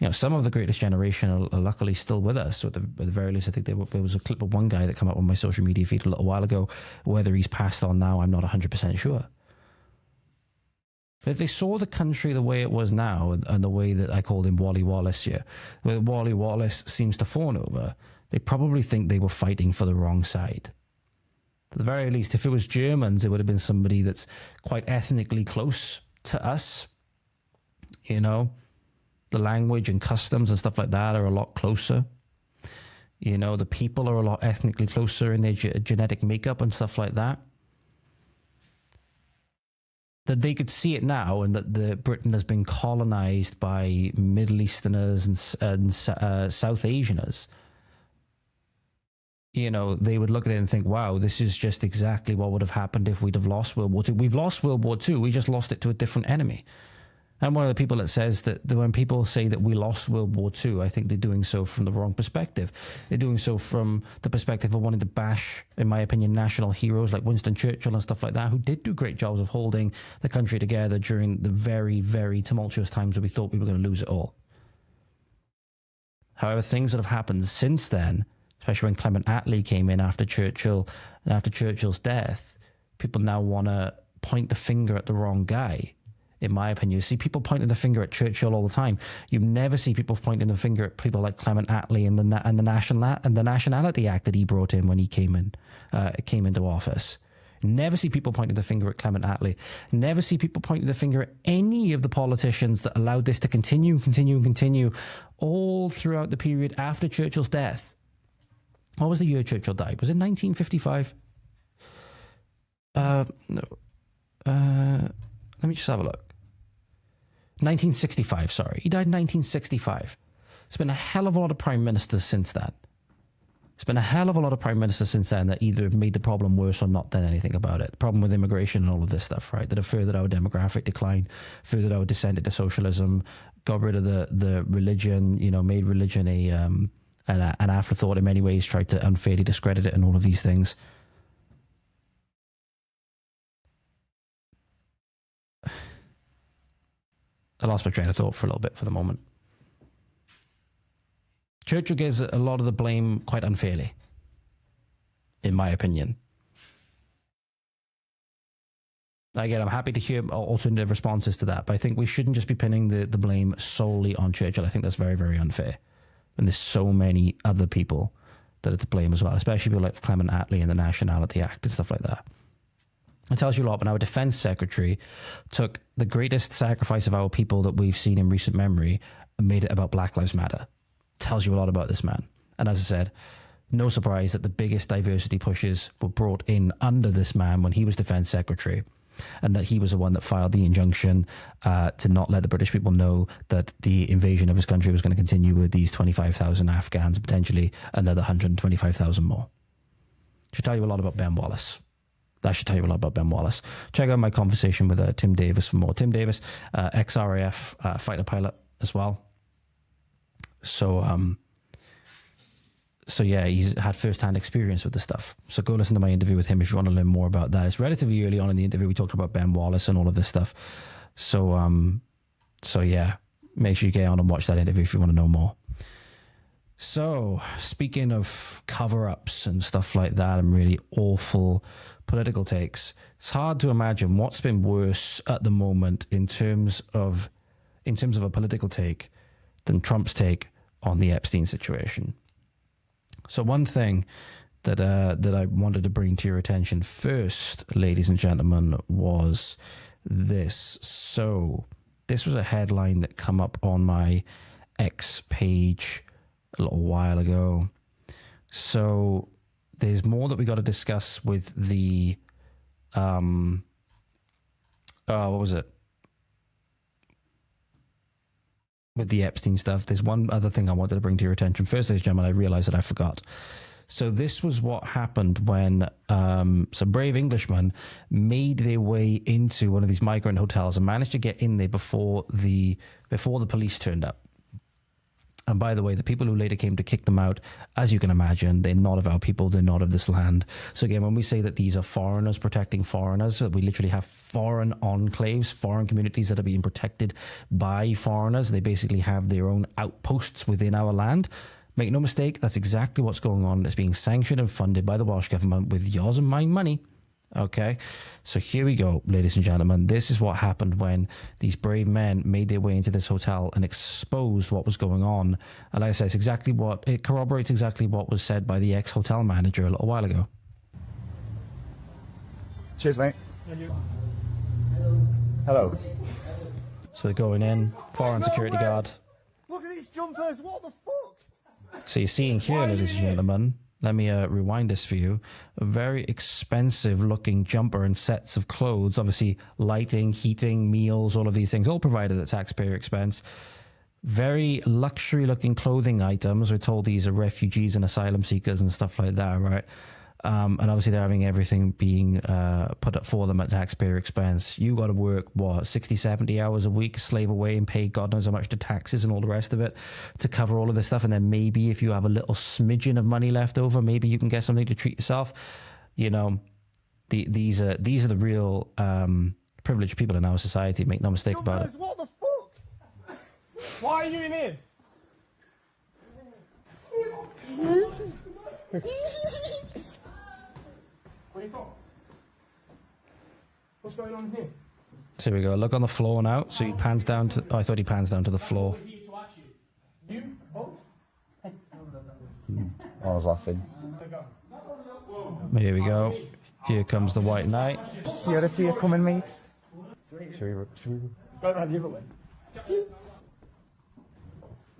You know, some of the greatest generation are luckily still with us. At the very least, I think there was a clip of one guy that came up on my social media feed a little while ago. Whether he's passed on now, I'm not 100% sure. But if they saw the country the way it was now, and the way that I called him Wally Wallace here, where Wally Wallace seems to fawn over, they probably think they were fighting for the wrong side. At the very least, if it was Germans, it would have been somebody that's quite ethnically close to us. You know, the language and customs and stuff like that are a lot closer. You know, the people are a lot ethnically closer in their genetic makeup and stuff like that. That they could see it now, and that Britain has been colonized by Middle Easterners and South Asianers. You know, they would look at it and think, wow, this is just exactly what would have happened if we'd have lost World War II. We've lost World War II. We just lost it to a different enemy. I'm one of the people that says that when people say that we lost World War II, I think they're doing so from the wrong perspective. They're doing so from the perspective of wanting to bash, in my opinion, national heroes like Winston Churchill and stuff like that, who did do great jobs of holding the country together during the very, very tumultuous times where we thought we were going to lose it all. However, things that have happened since then, especially when Clement Attlee came in after Churchill and after Churchill's death, people now want to point the finger at the wrong guy. In my opinion, you see people pointing the finger at Churchill all the time. You never see people pointing the finger at people like Clement Attlee and the Nationality Act that he brought in when he came into office. Never see people pointing the finger at Clement Attlee. Never see people pointing the finger at any of the politicians that allowed this to continue all throughout the period after Churchill's death. What was the year Churchill died? Was it 1955? No. Let me just have a look. 1965, sorry. He died in 1965. There's been a hell of a lot of prime ministers since then. There's been a hell of a lot of prime ministers since then that either have made the problem worse or not done anything about it. The problem with immigration and all of this stuff, right? That have furthered our demographic decline, furthered our descent into socialism, got rid of the religion, you know, made religion an afterthought in many ways, tried to unfairly discredit it and all of these things. I lost my train of thought for a little bit for the moment. Churchill gives a lot of the blame quite unfairly, in my opinion. Again, I'm happy to hear alternative responses to that, but I think we shouldn't just be pinning the blame solely on Churchill. I think that's very, very unfair. And there's so many other people that are to blame as well, especially people like Clement Attlee and the Nationality Act and stuff like that. It tells you a lot, but our defense secretary took the greatest sacrifice of our people that we've seen in recent memory and made it about Black Lives Matter. It tells you a lot about this man. And as I said, No surprise that the biggest diversity pushes were brought in under this man when he was Defence Secretary, and that he was the one that filed the injunction to not let the British people know that the invasion of his country was going to continue with these 25,000 Afghans, potentially another 125,000 more. Should tell you a lot about Ben Wallace. That should tell you a lot about Ben Wallace. Check out my conversation with Tim Davies for more. Tim Davies, ex-RAF fighter pilot as well. So yeah, he's had first-hand experience with this stuff. So go listen to my interview with him if you want to learn more about that. It's relatively early on in the interview. We talked about Ben Wallace and all of this stuff. So yeah, make sure you get on and watch that interview if you want to know more. So, speaking of cover-ups and stuff like that and really awful political takes, it's hard to imagine what's been worse at the moment in terms of a political take than Trump's take on the Epstein situation. So one thing that I wanted to bring to your attention first, ladies and gentlemen, was this. So this was a headline that come up on my X page a little while ago. So there's more that we got to discuss with the what was it? With the Epstein stuff. There's one other thing I wanted to bring to your attention. First, ladies and gentlemen, I realized that I forgot. So this was what happened when some brave Englishmen made their way into one of these migrant hotels and managed to get in there before the police turned up. And by the way, the people who later came to kick them out, as you can imagine, they're not of our people, they're not of this land. So again, when we say that these are foreigners protecting foreigners, we literally have foreign enclaves, foreign communities that are being protected by foreigners. They basically have their own outposts within our land. Make no mistake, that's exactly what's going on. It's being sanctioned and funded by the Welsh government with yours and mine money. Okay, so here we go, ladies and gentlemen. This is what happened when these brave men made their way into this hotel and exposed what was going on. And like I said, it corroborates exactly what was said by the ex-hotel manager a little while ago. Cheers, mate. Hello. So they're going in, foreign security guard. Look at these jumpers, what the fuck? So you're seeing here, ladies and gentlemen, let me rewind this for you. A very expensive looking jumper and sets of clothes. Obviously, lighting, heating, meals, all of these things, all provided at taxpayer expense. Very luxury looking clothing items. We're told these are refugees and asylum seekers and stuff like that, right? And obviously they're having everything being put up for them at taxpayer expense. You got to work, 60, 70 hours a week, slave away and pay God knows how much to taxes and all the rest of it to cover all of this stuff. And then maybe if you have a little smidgen of money left over, maybe you can get something to treat yourself. You know, these are the real privileged people in our society. Make no mistake about it. What the fuck? Why are you in here? Where are you from? What's going on here? So here we go. Look on the floor now. So he pans down to... Oh, I thought he pans down to the floor. You? Both? I was laughing. Here we go. Here comes the White Knight. Security are coming, mate. Should we go around the other way?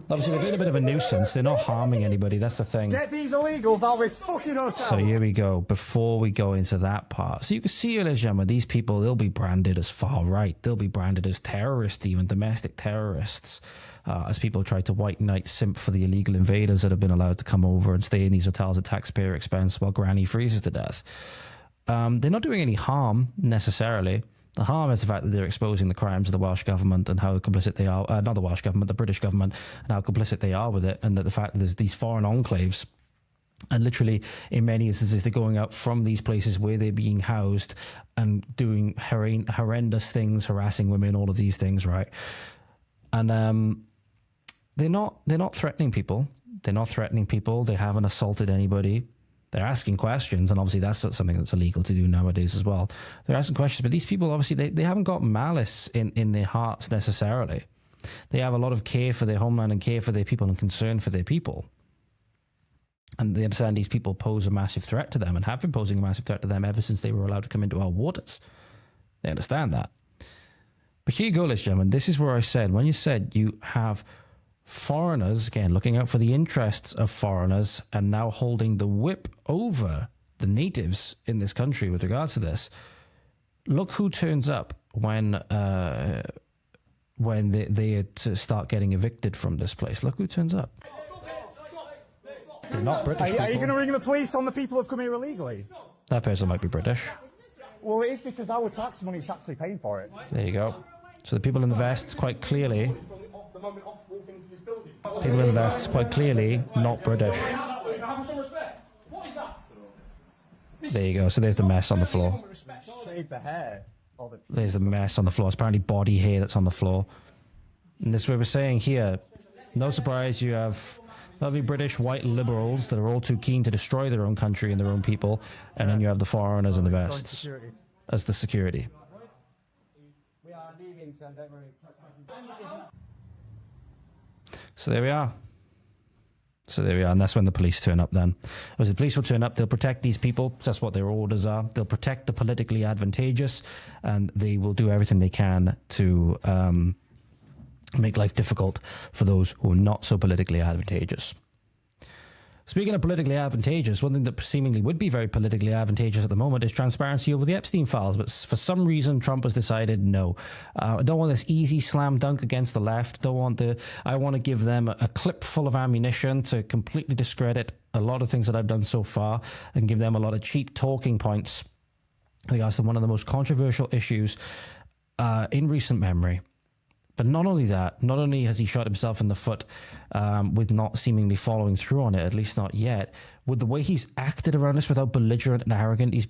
Obviously, they're being a bit of a nuisance. They're not harming anybody. That's the thing. Get these illegals out of this fucking hotel. So here we go. Before we go into that part. So you can see, ladies and gentlemen, these people, they'll be branded as far right. They'll be branded as terrorists, even domestic terrorists, as people try to white knight simp for the illegal invaders that have been allowed to come over and stay in these hotels at taxpayer expense while Granny freezes to death. They're not doing any harm, necessarily. The harm is the fact that they're exposing the crimes of the Welsh government and how complicit they are, not the Welsh government, the British government, and how complicit they are with it, and that the fact that there's these foreign enclaves, and literally, in many instances, they're going out from these places where they're being housed and doing horrendous things, harassing women, all of these things, right? And they're not threatening people. They're not threatening people. They haven't assaulted anybody. They're asking questions, and obviously that's something that's illegal to do nowadays as well. They're asking questions, but these people, obviously, they haven't got malice in their hearts necessarily. They have a lot of care for their homeland and care for their people and concern for their people. And they understand these people pose a massive threat to them and have been posing a massive threat to them ever since they were allowed to come into our waters. They understand that. But here you go, ladies and gentlemen. This is where I said, when you said you have foreigners, again, looking out for the interests of foreigners, and now holding the whip over the natives in this country with regards to this. Look who turns up when they start getting evicted from this place. Look who turns up. They're not British people. Are you going to ring the police on the people who've come here illegally? That person might be British. Well, it is because our tax money is actually paying for it. There you go. So the people in the vests, quite clearly, not British. There you go. So there's the mess on the floor. Shave the hair. There's the mess on the floor. It's apparently body hair that's on the floor. And this is what we're saying here. No surprise, you have lovely British white liberals that are all too keen to destroy their own country and their own people, and then you have the foreigners in the vests as the security. So there we are. And that's when the police turn up then. As the police will turn up, they'll protect these people. That's what their orders are. They'll protect the politically advantageous, and they will do everything they can to make life difficult for those who are not so politically advantageous. Speaking of politically advantageous, one thing that seemingly would be very politically advantageous at the moment is transparency over the Epstein files. But for some reason, Trump has decided no. I don't want this easy slam dunk against the left. I want to give them a clip full of ammunition to completely discredit a lot of things that I've done so far and give them a lot of cheap talking points. I think that's one of the most controversial issues in recent memory. But not only that, not only has he shot himself in the foot with not seemingly following through on it, at least not yet, with the way he's acted around this, with how belligerent and arrogant he's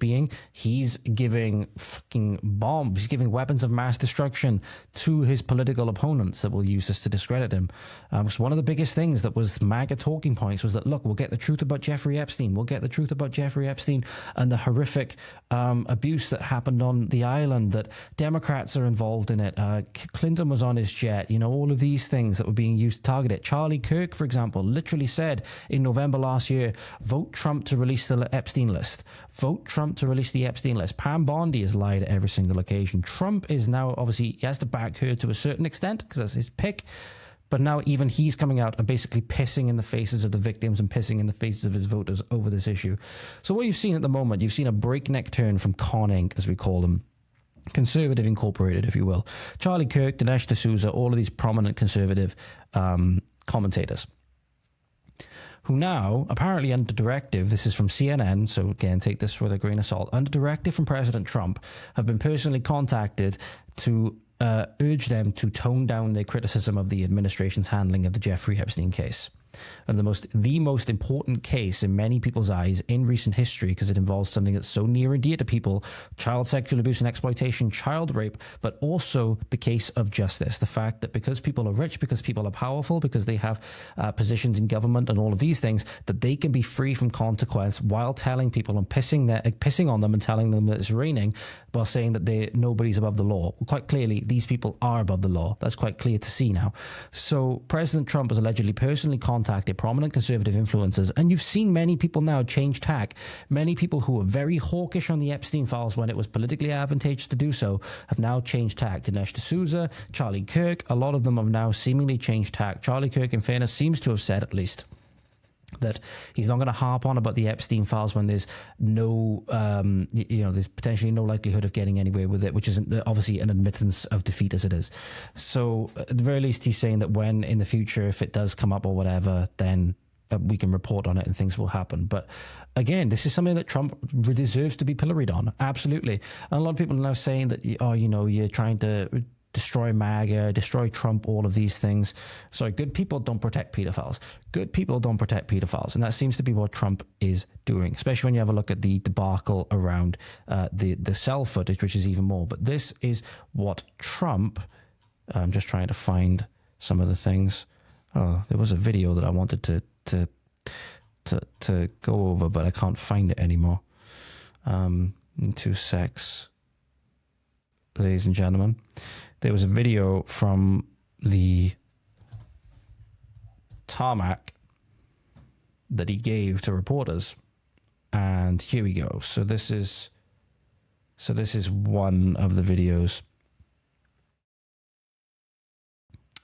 giving fucking bombs, he's giving weapons of mass destruction to his political opponents that will use this to discredit him. So one of the biggest things that was MAGA talking points was that, look, we'll get the truth about Jeffrey Epstein. We'll get the truth about Jeffrey Epstein and the horrific abuse that happened on the island, that Democrats are involved in it. Clinton was on his jet, all of these things that were being used to target it. Charlie Kirk, for example, literally said in November last year, vote Trump to release the Epstein list. Vote Trump to release the Epstein list. Pam Bondi has lied at every single occasion. Trump is now, obviously, he has to back her to a certain extent because that's his pick. But now even he's coming out and basically pissing in the faces of the victims and pissing in the faces of his voters over this issue. So what you've seen at the moment, you've seen a breakneck turn from Con Inc., as we call them, Conservative Incorporated, if you will. Charlie Kirk, Dinesh D'Souza, all of these prominent conservative commentators, who now, apparently under directive, this is from CNN, so again, take this with a grain of salt, under directive from President Trump, have been personally contacted to urge them to tone down their criticism of the administration's handling of the Jeffrey Epstein case. And the most important case in many people's eyes in recent history, because it involves something that's so near and dear to people: child sexual abuse and exploitation, child rape, but also the case of justice. The fact that because people are rich, because people are powerful, because they have positions in government and all of these things, that they can be free from consequence while telling people and pissing on them and telling them that it's raining, while saying that nobody's above the law. Well, quite clearly, these people are above the law. That's quite clear to see now. So President Trump has allegedly personally contacted prominent conservative influencers, and you've seen many people now change tack. Many people who were very hawkish on the Epstein files when it was politically advantageous to do so have now changed tack. Dinesh D'Souza, Charlie Kirk, a lot of them have now seemingly changed tack. Charlie Kirk, in fairness, seems to have said, at least, that he's not going to harp on about the Epstein files when there's no, there's potentially no likelihood of getting anywhere with it, which is obviously an admittance of defeat as it is. So at the very least, he's saying that when in the future, if it does come up or whatever, then we can report on it and things will happen. But again, this is something that Trump deserves to be pilloried on. Absolutely. And a lot of people are now saying that, you're trying to destroy MAGA, destroy Trump, all of these things. Sorry, good people don't protect pedophiles. Good people don't protect pedophiles. And that seems to be what Trump is doing, especially when you have a look at the debacle around the cell footage, which is even more. But this is what Trump, I'm just trying to find some of the things. Oh, there was a video that I wanted to go over, but I can't find it anymore. In 2 secs, ladies and gentlemen. There was a video from the tarmac that he gave to reporters, and here we go. So this is one of the videos.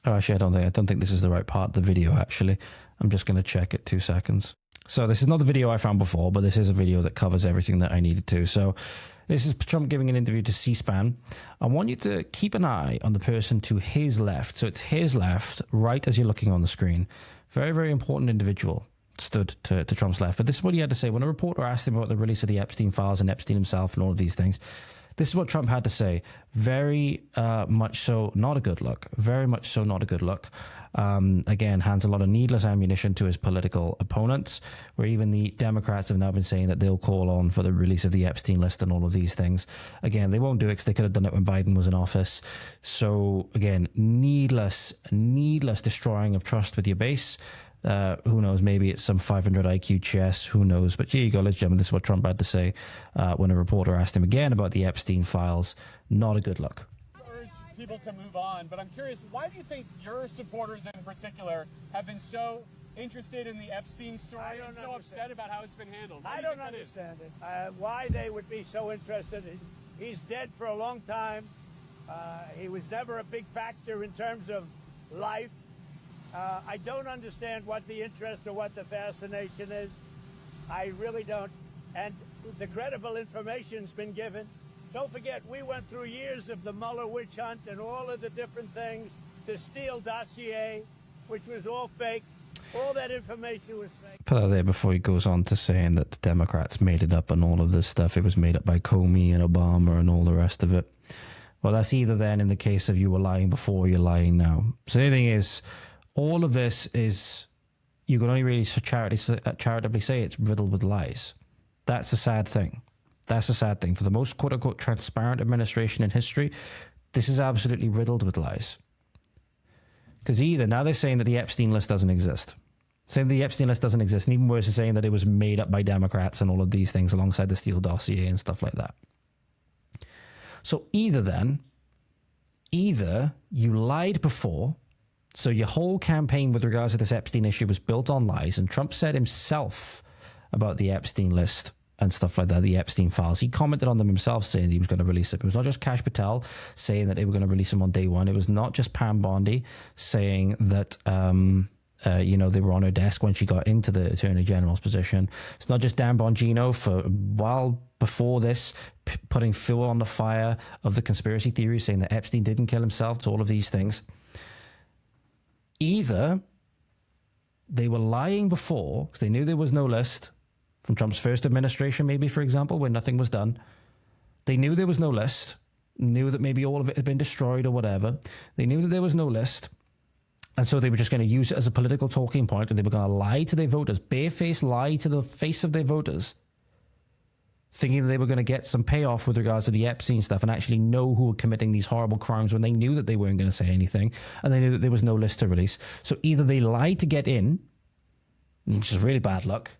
Oh, actually, I don't think this is the right part of the video, actually. I'm just going to check it 2 seconds. So this is not the video I found before, but this is a video that covers everything that I needed to. So this is Trump giving an interview to C-SPAN. I want you to keep an eye on the person to his left. So it's his left, right as you're looking on the screen. Very, very important individual stood to Trump's left. But this is what he had to say. When a reporter asked him about the release of the Epstein files and Epstein himself and all of these things, this is what Trump had to say. Very much so not a good look. Very much so not a good look. Again, hands a lot of needless ammunition to his political opponents, where even the Democrats have now been saying that they'll call on for the release of the Epstein list and all of these things. Again, they won't do it because they could have done it when Biden was in office. So again, needless destroying of trust with your base. Who knows, maybe it's some 500 IQ chess, who knows. But here you go, ladies and gentlemen, this is what Trump had to say when a reporter asked him again about the Epstein files. Not a good look. Urge people to move on, but I'm curious, why do you think your supporters in particular have been so interested in the Epstein story and so upset about how it's been handled? I don't understand it. Why they would be so interested. He's dead for a long time. He was never a big factor in terms of life. I don't understand what the interest or what the fascination is. I really don't. And the credible information's been given. Don't forget, we went through years of the Mueller witch hunt and all of the different things, the Steele dossier, which was all fake. All that information was fake. Put that there before he goes on to saying that the Democrats made it up and all of this stuff. It was made up by Comey and Obama and all the rest of it. Well, that's either then in the case of you were lying before, you're lying now. So the thing is, all of this is, you can only really charitably say it's riddled with lies. That's a sad thing. That's a sad thing. For the most quote-unquote transparent administration in history, this is absolutely riddled with lies. Because either, now they're saying that the Epstein list doesn't exist. Saying the Epstein list doesn't exist, and even worse is saying that it was made up by Democrats and all of these things alongside the Steele dossier and stuff like that. So either you lied before. So your whole campaign with regards to this Epstein issue was built on lies, and Trump said himself about the Epstein list and stuff like that, the Epstein files. He commented on them himself, saying he was going to release it. It was not just Kash Patel saying that they were going to release them on day one. It was not just Pam Bondi saying that, they were on her desk when she got into the Attorney General's position. It's not just Dan Bongino for a while before this, putting fuel on the fire of the conspiracy theory, saying that Epstein didn't kill himself. It's all of these things. Either they were lying before because they knew there was no list from Trump's first administration, maybe, for example, when nothing was done. They knew there was no list, knew that maybe all of it had been destroyed or whatever. They knew that there was no list. And so they were just going to use it as a political talking point, and they were going to lie to their voters, barefaced lie to the face of their voters, thinking that they were going to get some payoff with regards to the Epstein stuff and actually know who were committing these horrible crimes when they knew that they weren't going to say anything and they knew that there was no list to release. So either they lied to get in, which is really bad luck,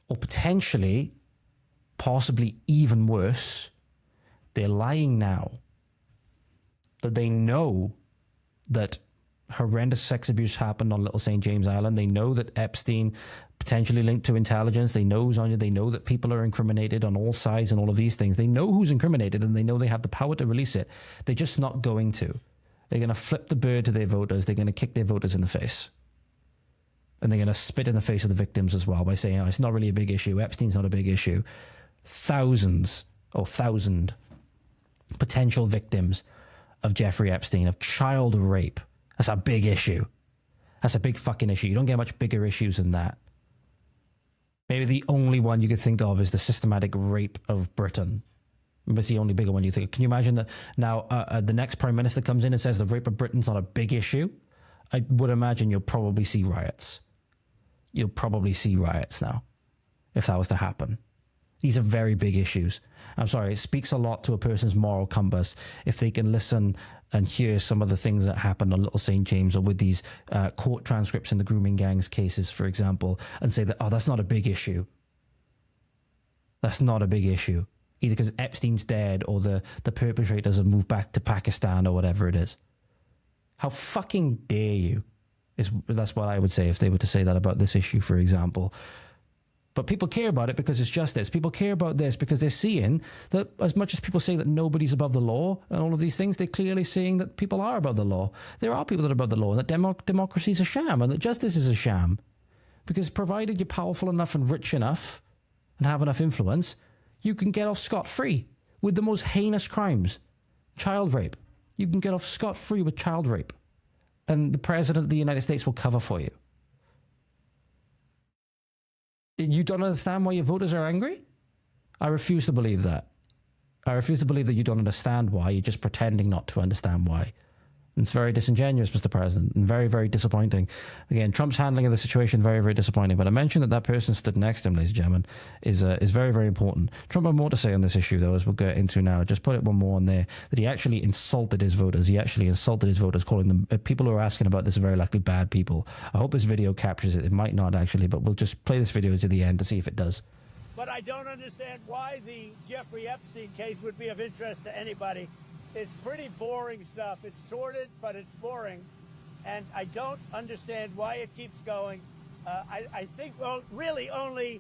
or potentially, possibly even worse, they're lying now that they know that horrendous sex abuse happened on Little St. James Island. They know that Epstein potentially linked to intelligence. They know that people are incriminated on all sides and all of these things. They know who's incriminated, and they know they have the power to release it. They're just not going to. They're going to flip the bird to their voters. They're going to kick their voters in the face. And they're going to spit in the face of the victims as well by saying, it's not really a big issue. Epstein's not a big issue. 1,000 potential victims of Jeffrey Epstein, of child rape. That's a big issue. That's a big fucking issue. You don't get much bigger issues than that. Maybe the only one you could think of is the systematic rape of Britain. It's the only bigger one you think. Can you imagine that now the next prime minister comes in and says the rape of Britain's not a big issue? I would imagine you'll probably see riots. You'll probably see riots now if that was to happen. These are very big issues. I'm sorry, it speaks a lot to a person's moral compass if they can listen and hear some of the things that happened on Little St. James, or with these court transcripts in the grooming gangs cases, for example, and say that, that's not a big issue. That's not a big issue. Either because Epstein's dead or the perpetrators have moved back to Pakistan or whatever it is. How fucking dare you? That's what I would say if they were to say that about this issue, for example. But people care about it because it's justice. People care about this because they're seeing that as much as people say that nobody's above the law and all of these things, they're clearly seeing that people are above the law. There are people that are above the law, and that democracy is a sham and that justice is a sham. Because provided you're powerful enough and rich enough and have enough influence, you can get off scot-free with the most heinous crimes. Child rape. You can get off scot-free with child rape. And the President of the United States will cover for you. You don't understand why your voters are angry? I refuse to believe that. I refuse to believe that you don't understand why. You're just pretending not to understand why. And it's very disingenuous, Mr. President, and very, very disappointing. Again, Trump's handling of the situation, very, very disappointing. But I mentioned that that person stood next to him, ladies and gentlemen, is very, very important. Trump had more to say on this issue, though, as we'll get into now. Just put it one more on there, that he actually insulted his voters. He actually insulted his voters, calling them, people who are asking about this are very likely bad people. I hope this video captures it. It might not, actually, but we'll just play this video to the end to see if it does. But I don't understand why the Jeffrey Epstein case would be of interest to anybody. It's pretty boring stuff. It's sordid, but it's boring. And I don't understand why it keeps going. I think, well, really only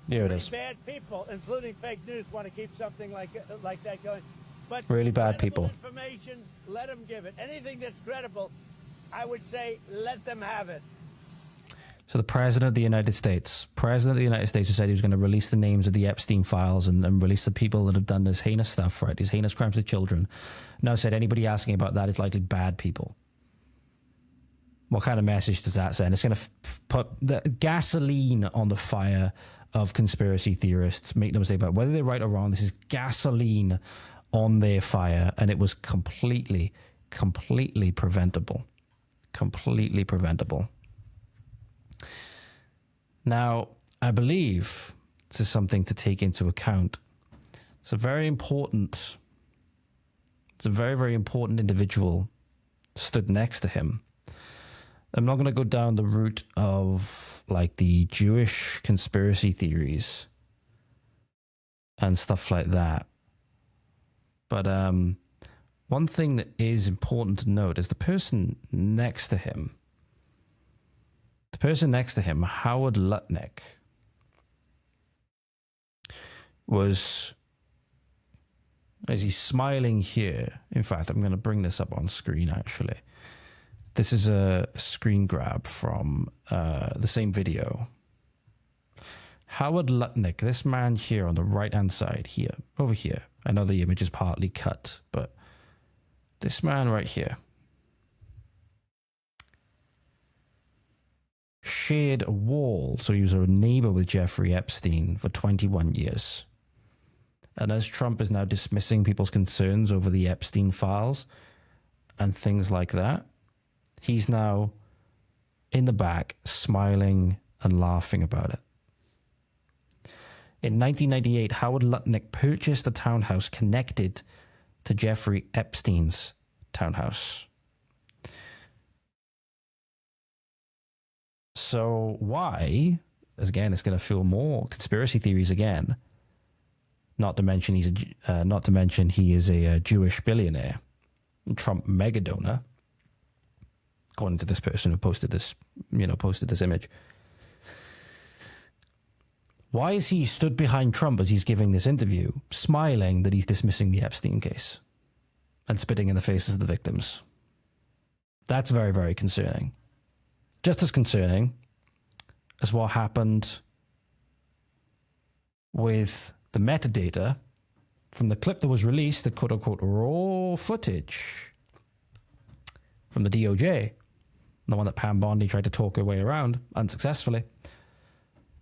bad people, including fake news, want to keep something like that going. But really bad people. Information, let them give it. Anything that's credible, I would say, let them have it. So the President of the United States, who said he was going to release the names of the Epstein files and release the people that have done this heinous stuff, right? These heinous crimes with children. Now said anybody asking about that is likely bad people. What kind of message does that send? It's going to put the gasoline on the fire of conspiracy theorists. Make no mistake about it. Whether they're right or wrong, this is gasoline on their fire, and it was completely preventable. Completely preventable. Now, I believe this is something to take into account. It's a very, very important individual stood next to him. I'm not going to go down the route of like the Jewish conspiracy theories and stuff like that. But one thing that is important to note is the person next to him. The person next to him, Howard Lutnick, was, as he's smiling here, in fact, I'm going to bring this up on screen, actually. This is a screen grab from the same video. Howard Lutnick, this man here on the right-hand side here, over here. I know the image is partly cut, but this man right here shared a wall, so he was a neighbor with Jeffrey Epstein for 21 years. And as Trump is now dismissing people's concerns over the Epstein files and things like that, he's now in the back smiling and laughing about it. In 1998, Howard Lutnick purchased a townhouse connected to Jeffrey Epstein's townhouse. So why, as again, it's going to feel more conspiracy theories again. Not to mention he is a Jewish billionaire, Trump mega donor, according to this person who posted this, posted this image. Why is he stood behind Trump as he's giving this interview, smiling that he's dismissing the Epstein case and spitting in the faces of the victims? That's very, very concerning. Just as concerning as what happened with the metadata from the clip that was released, the quote-unquote raw footage from the DOJ, the one that Pam Bondi tried to talk her way around unsuccessfully,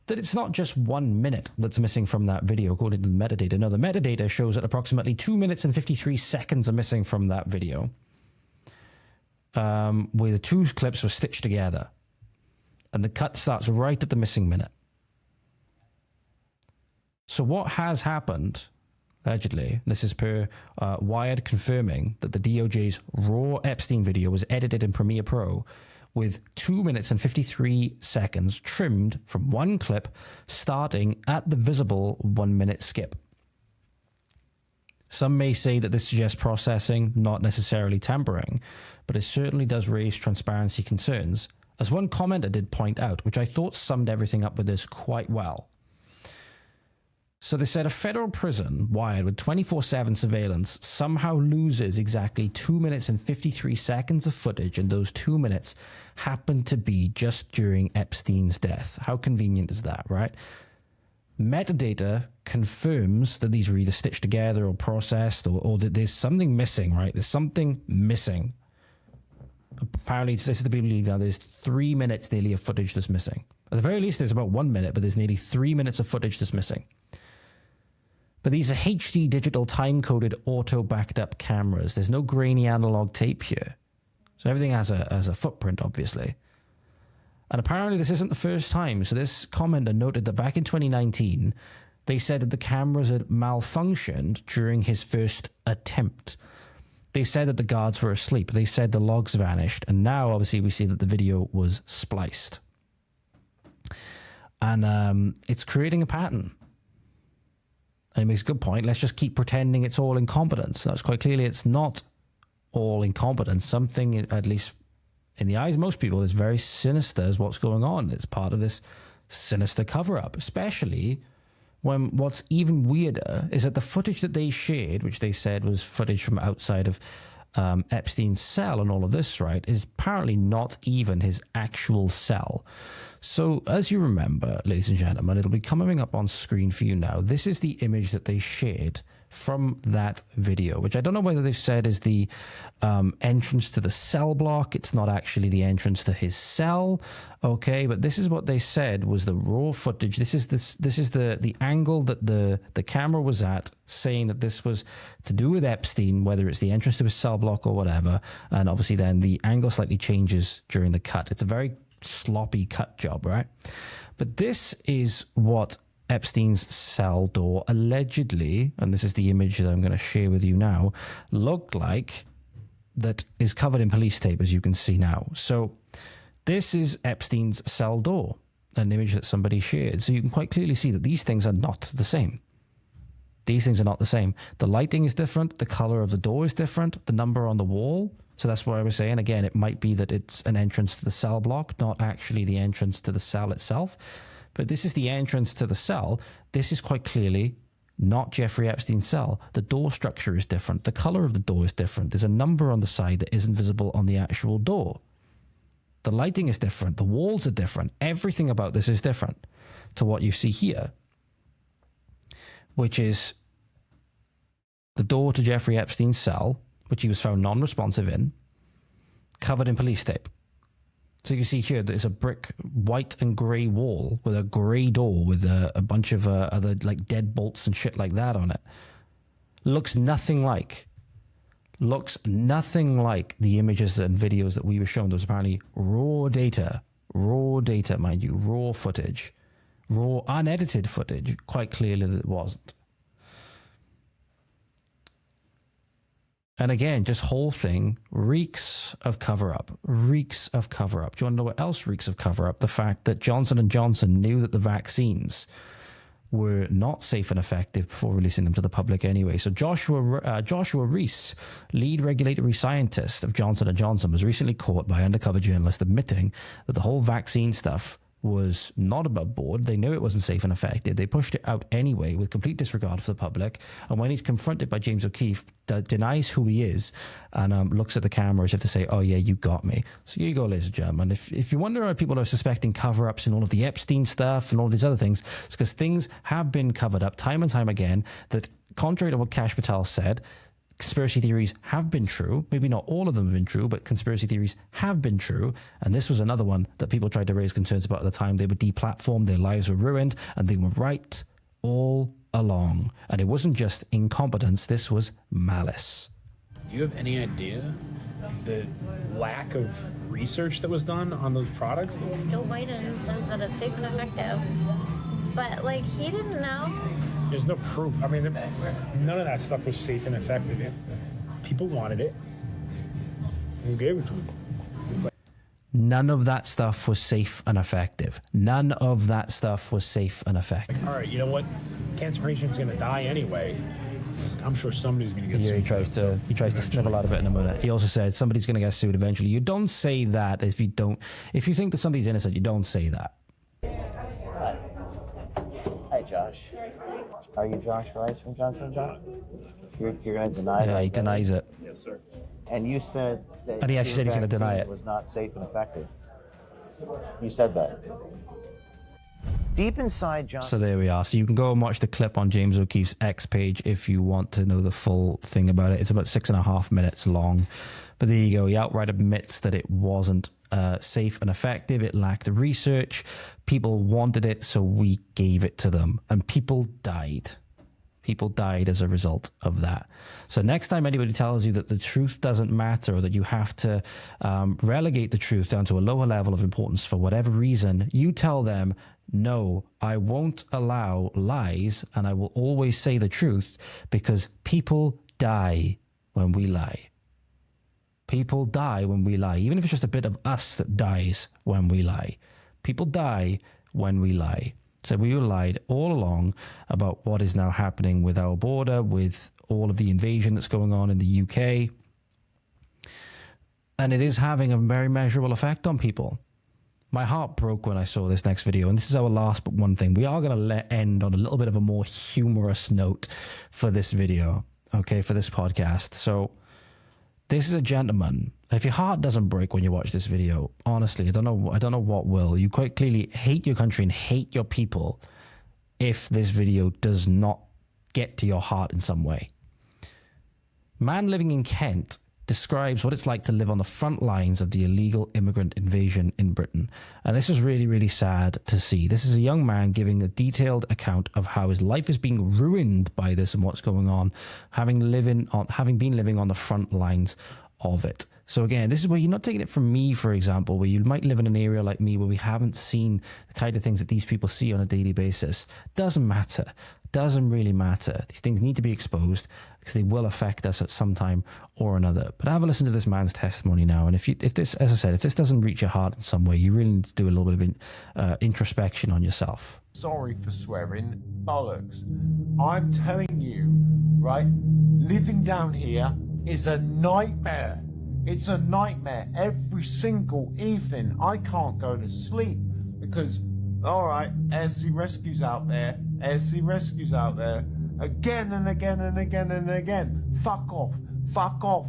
that it's not just 1 minute that's missing from that video according to the metadata. No, the metadata shows that approximately 2 minutes and 53 seconds are missing from that video, where the two clips were stitched together. And the cut starts right at the missing minute. So what has happened, allegedly, this is per Wired confirming that the DOJ's raw Epstein video was edited in Premiere Pro with 2 minutes and 53 seconds trimmed from one clip starting at the visible 1 minute skip. Some may say that this suggests processing, not necessarily tampering, but it certainly does raise transparency concerns, as one commenter did point out, which I thought summed everything up with this quite well. So they said a federal prison wired with 24/7 surveillance somehow loses exactly 2 minutes and 53 seconds of footage, and those 2 minutes happened to be just during Epstein's death. How convenient is that, right? Metadata confirms that these were either stitched together or processed, or that there's something missing, right? There's something missing. Apparently, this is to be believed now, there's 3 minutes nearly of footage that's missing. At the very least, there's about 1 minute, but there's nearly 3 minutes of footage that's missing. But these are HD digital time-coded auto-backed up cameras. There's no grainy analog tape here. So everything has a footprint, obviously. And apparently this isn't the first time. So this commenter noted that back in 2019, they said that the cameras had malfunctioned during his first attempt. They said that the guards were asleep. They said the logs vanished. And now, obviously, we see that the video was spliced. And it's creating a pattern. And he makes a good point. Let's just keep pretending it's all incompetence. That's quite clearly it's not all incompetence. Something, at least in the eyes of most people, is very sinister is what's going on. It's part of this sinister cover-up, especially when what's even weirder is that the footage that they shared, which they said was footage from outside of Epstein's cell and all of this, right, is apparently not even his actual cell. So as you remember, ladies and gentlemen, it'll be coming up on screen for you now. This is the image that they shared from that video, which I don't know whether they've said is the entrance to the cell block. It's not actually the entrance to his cell. Okay, but this is what they said was the raw footage. This is the angle that the camera was at, saying that this was to do with Epstein, whether it's the entrance to his cell block or whatever. And obviously then the angle slightly changes during the cut. It's a very sloppy cut job, right? But this is what Epstein's cell door allegedly, and this is the image that I'm going to share with you now, looked like, that is covered in police tape, as you can see now. So this is Epstein's cell door, an image that somebody shared. So you can quite clearly see that these things are not the same. These things are not the same. The lighting is different. The color of the door is different. The number on the wall. So that's what I was saying. Again, it might be that it's an entrance to the cell block, not actually the entrance to the cell itself. But this is the entrance to the cell. This is quite clearly not Jeffrey Epstein's cell. The door structure is different. The color of the door is different. There's a number on the side that isn't visible on the actual door. The lighting is different. The walls are different. Everything about this is different to what you see here, which is the door to Jeffrey Epstein's cell, which he was found non-responsive in, covered in police tape. So you can see here, there's a brick white and grey wall with a grey door with a bunch of other like deadbolts and shit like that on it. Looks nothing like the images and videos that we were shown. There was apparently raw data, mind you, raw footage, raw unedited footage. Quite clearly that it wasn't. And again, just whole thing reeks of cover-up, reeks of cover-up. Do you want to know what else reeks of cover-up? The fact that Johnson & Johnson knew that the vaccines were not safe and effective before releasing them to the public anyway. So Joshua Reese, lead regulatory scientist of Johnson & Johnson, was recently caught by undercover journalists admitting that the whole vaccine stuff was not above board. They knew it wasn't safe and effective. They pushed it out anyway with complete disregard for the public. And when he's confronted by James O'Keefe, denies who he is and looks at the camera as if to say, oh yeah, you got me. So here you go, ladies and gentlemen. If you wonder why people are suspecting cover-ups and all of the Epstein stuff and all these other things, it's because things have been covered up time and time again that, contrary to what Kash Patel said, conspiracy theories have been true. Maybe not all of them have been true, but conspiracy theories have been true. And this was another one that people tried to raise concerns about at the time. They were deplatformed, their lives were ruined, and they were right all along. And it wasn't just incompetence, this was malice. Do you have any idea the lack of research that was done on those products? Joe Biden says that it's safe and effective, but like he didn't know. There's no proof. I mean, none of that stuff was safe and effective. People wanted it. We gave it to them. It's like, none of that stuff was safe and effective. None of that stuff was safe and effective. all right, you know what? Cancer patient's going to die anyway. I'm sure somebody's going to get sued. He tries to snivel out of it in a minute. He also said somebody's going to get sued eventually. You don't say that if you think that somebody's innocent, you don't say that. Hey, Josh. Are you Josh Rice from Johnson & Johnson? You're going to deny that? Yeah, he denies it. Yes, sir. And you said that And he actually said he's going to deny it. was not safe and effective. You said that. Deep inside Johnson... So there we are. So you can go and watch the clip on James O'Keefe's X page if you want to know the full thing about it. It's about 6.5 minutes long. But there you go. He outright admits that it wasn't safe and effective. It lacked research. People wanted it, so we gave it to them. And people died. People died as a result of that. So next time anybody tells you that the truth doesn't matter or that you have to relegate the truth down to a lower level of importance for whatever reason, you tell them, no, I won't allow lies and I will always say the truth because people die when we lie. People die when we lie, even if it's just a bit of us that dies when we lie. People die when we lie. So we were lied all along about what is now happening with our border, with all of the invasion that's going on in the UK. And it is having a very measurable effect on people. My heart broke when I saw this next video, and this is our last but one thing. We are going to end on a little bit of a more humorous note for this video, okay, for this podcast. So this is a gentleman. If your heart doesn't break when you watch this video, honestly, I don't know what will. You quite clearly hate your country and hate your people if this video does not get to your heart in some way. Man living in Kent describes what it's like to live on the front lines of the illegal immigrant invasion in Britain. And this is really, really sad to see. This is a young man giving a detailed account of how his life is being ruined by this and what's going on, having been living on the front lines of it. So again, this is where you're not taking it from me, for example, where you might live in an area like me where we haven't seen the kind of things that these people see on a daily basis. Doesn't matter. Doesn't really matter. These things need to be exposed because they will affect us at some time or another. But have a listen to this man's testimony now. And if this, as I said, if this doesn't reach your heart in some way, you really need to do a little bit of introspection on yourself. Sorry for swearing, bollocks. I'm telling you, right, living down here is a nightmare. It's a nightmare. Every single evening I can't go to sleep because, all right, air sea rescues out there, again and again and again and again. Fuck off.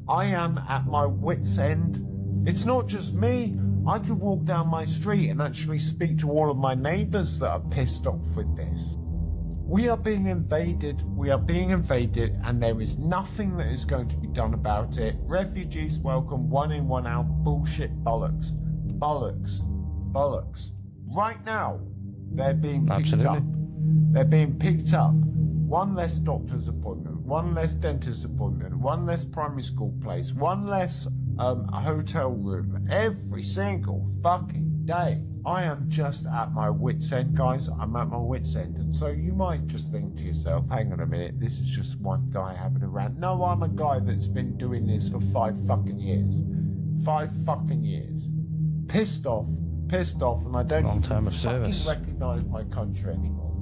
I am at my wit's end. It's not just me. I could walk down my street and actually speak to all of my neighbours that are pissed off with this. We are being invaded, and there is nothing that is going to be done about it. Refugees welcome, one in, one out, bullshit, bollocks. Right now, they're being picked up. They're being picked up. One less doctor's appointment, one less dentist appointment, one less primary school place, one less hotel room, every single fucking day. I am just at my wit's end, guys. I'm at my wit's end. And so you might just think to yourself, hang on a minute, this is just one guy having a rant. No, I'm a guy that's been doing this for 5 fucking years. 5 fucking years. Pissed off, and I don't long term of service. Fucking recognise my country anymore.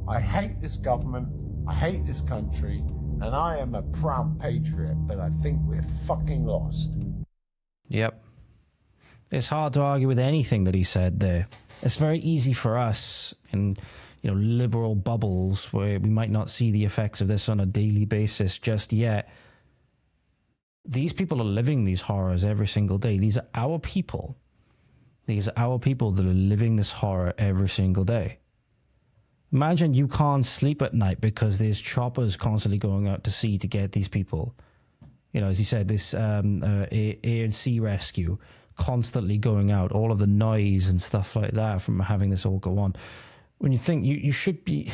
I hate this government, I hate this country, and I am a proud patriot, but I think we're fucking lost. Yep. It's hard to argue with anything that he said there. It's very easy for us in, liberal bubbles where we might not see the effects of this on a daily basis just yet. These people are living these horrors every single day. These are our people. These are our people that are living this horror every single day. Imagine you can't sleep at night because there's choppers constantly going out to sea to get these people. As he said, this air and sea rescue constantly going out, all of the noise and stuff like that from having this all go on. When you think you should be,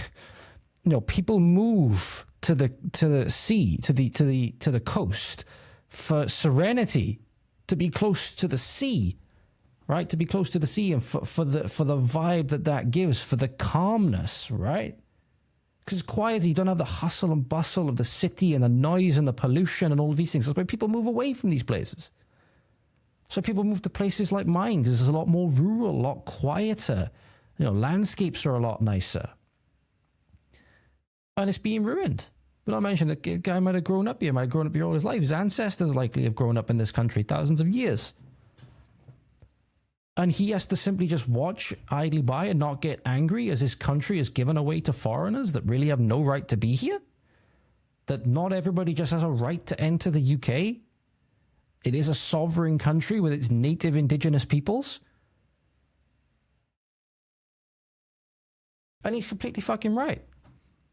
people move to the sea, to the coast for serenity, to be close to the sea, right? To be close to the sea and for the vibe that gives, for the calmness, right? Because it's quiet, you don't have the hustle and bustle of the city and the noise and the pollution and all of these things. That's why people move away from these places. So people move to places like mine because it's a lot more rural, a lot quieter. Landscapes are a lot nicer. And it's being ruined. But I mentioned that the guy might have grown up here, might have grown up here all his life. His ancestors likely have grown up in this country thousands of years. And he has to simply just watch idly by and not get angry as his country is given away to foreigners that really have no right to be here? That not everybody just has a right to enter the UK? It is a sovereign country with its native indigenous peoples? And he's completely fucking right.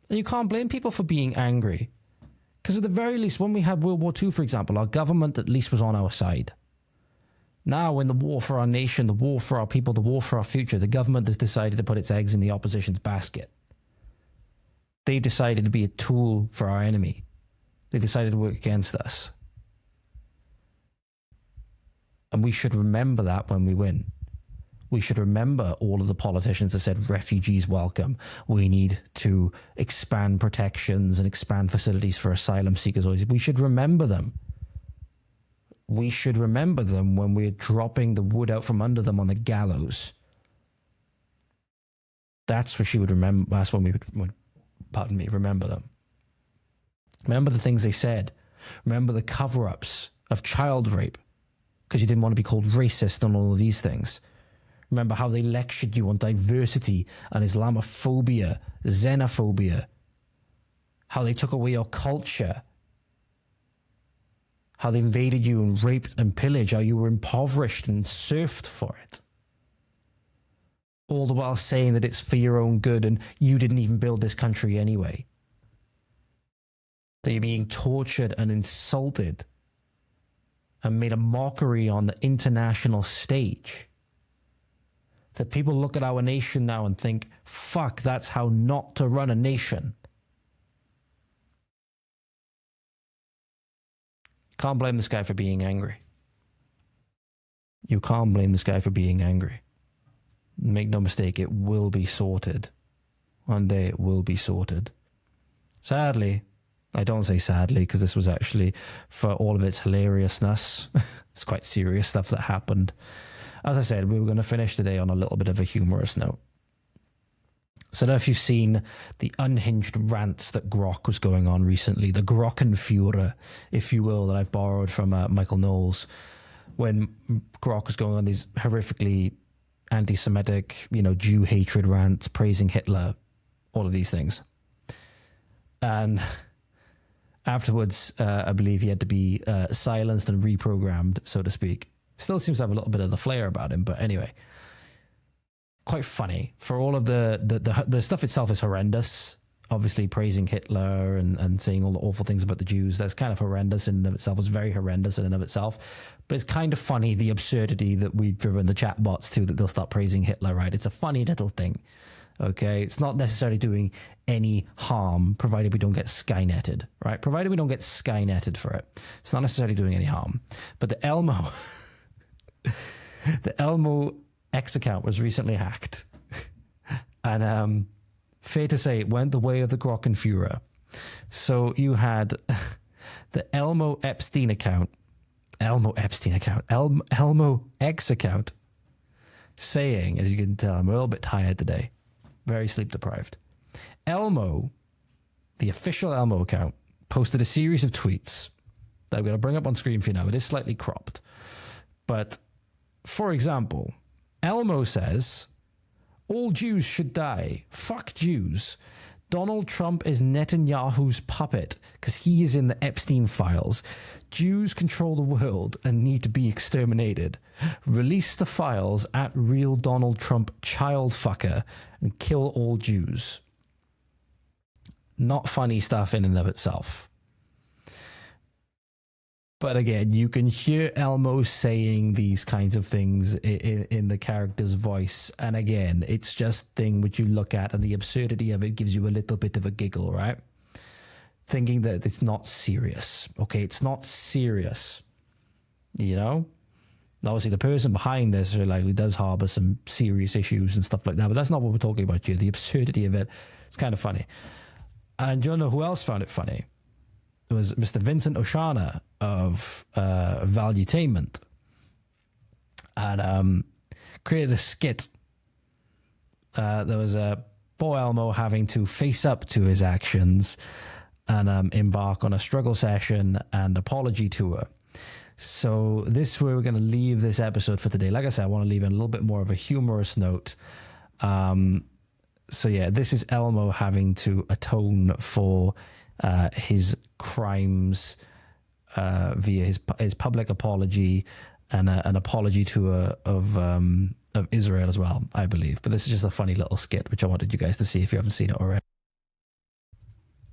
And you can't blame people for being angry. Because at the very least, when we had World War II, for example, our government at least was on our side. Now, in the war for our nation, the war for our people, the war for our future, the government has decided to put its eggs in the opposition's basket. They've decided to be a tool for our enemy. They decided to work against us. And we should remember that when we win. We should remember all of the politicians that said refugees welcome. We need to expand protections and expand facilities for asylum seekers. We should remember them. We should remember them when we're dropping the wood out from under them on the gallows. That's what she would remember. That's when we would, pardon me, remember them. Remember the things they said. Remember the cover-ups of child rape because you didn't want to be called racist and all of these things. Remember how they lectured you on diversity and Islamophobia, xenophobia. How they took away your culture. How they invaded you and raped and pillaged. How you were impoverished and serfed for it. All the while saying that it's for your own good and you didn't even build this country anyway. That you're being tortured and insulted and made a mockery on the international stage. That people look at our nation now and think, fuck, that's how not to run a nation. Can't blame this guy for being angry. You can't blame this guy for being angry. Make no mistake, it will be sorted. One day it will be sorted. Sadly, I don't say sadly because this was actually, for all of its hilariousness, it's quite serious stuff that happened. As I said, we were going to finish today on a little bit of a humorous note. So I don't know if you've seen the unhinged rants that Grok was going on recently, the Grockenführer, if you will, that I've borrowed from Michael Knowles, when Grok was going on these horrifically anti-Semitic, Jew hatred rants, praising Hitler, all of these things. And afterwards, I believe he had to be silenced and reprogrammed, so to speak. Still seems to have a little bit of the flair about him, but anyway. Quite funny. For all of the stuff itself is horrendous. Obviously praising Hitler and saying all the awful things about the Jews, that's kind of horrendous in and of itself. It's very horrendous in and of itself. But it's kind of funny, the absurdity that we've driven the chatbots to, that they'll start praising Hitler, right? It's a funny little thing. Okay? It's not necessarily doing any harm, provided we don't get Skyneted, right? Provided we don't get Skyneted for it. It's not necessarily doing any harm. But the Elmo... the Elmo X account was recently hacked. And fair to say, it went the way of the Grockenführer. So you had the Elmo Epstein account, Elmo X account, saying, as you can tell, I'm a little bit tired today, very sleep deprived. Elmo, the official Elmo account, posted a series of tweets that I'm going to bring up on screen for you now. It is slightly cropped. But, for example, Elmo says, all Jews should die. Fuck Jews. Donald Trump is Netanyahu's puppet because he is in the Epstein files. Jews control the world and need to be exterminated. Release the files at real Donald Trump child fucker and kill all Jews. Not funny stuff in and of itself. But again, you can hear Elmo saying these kinds of things in the character's voice. And again, it's just a thing which you look at and the absurdity of it gives you a little bit of a giggle, right? Thinking that it's not serious. Okay, it's not serious. Obviously, the person behind this likely does harbor some serious issues and stuff like that. But that's not what we're talking about here. The absurdity of it, it's kind of funny. And do you know who else found it funny? It was Mr. Vincent Oshana of Valuetainment, and created a skit. There was a poor Elmo having to face up to his actions and embark on a struggle session and apology tour, So this is where we're going to leave this episode for today. Like I said, I want to leave it a little bit more of a humorous note. So yeah, this is Elmo having to atone for his crimes via his public apology and an apology to of Israel as well, I believe. But this is just a funny little skit, which I wanted you guys to see if you haven't seen it already.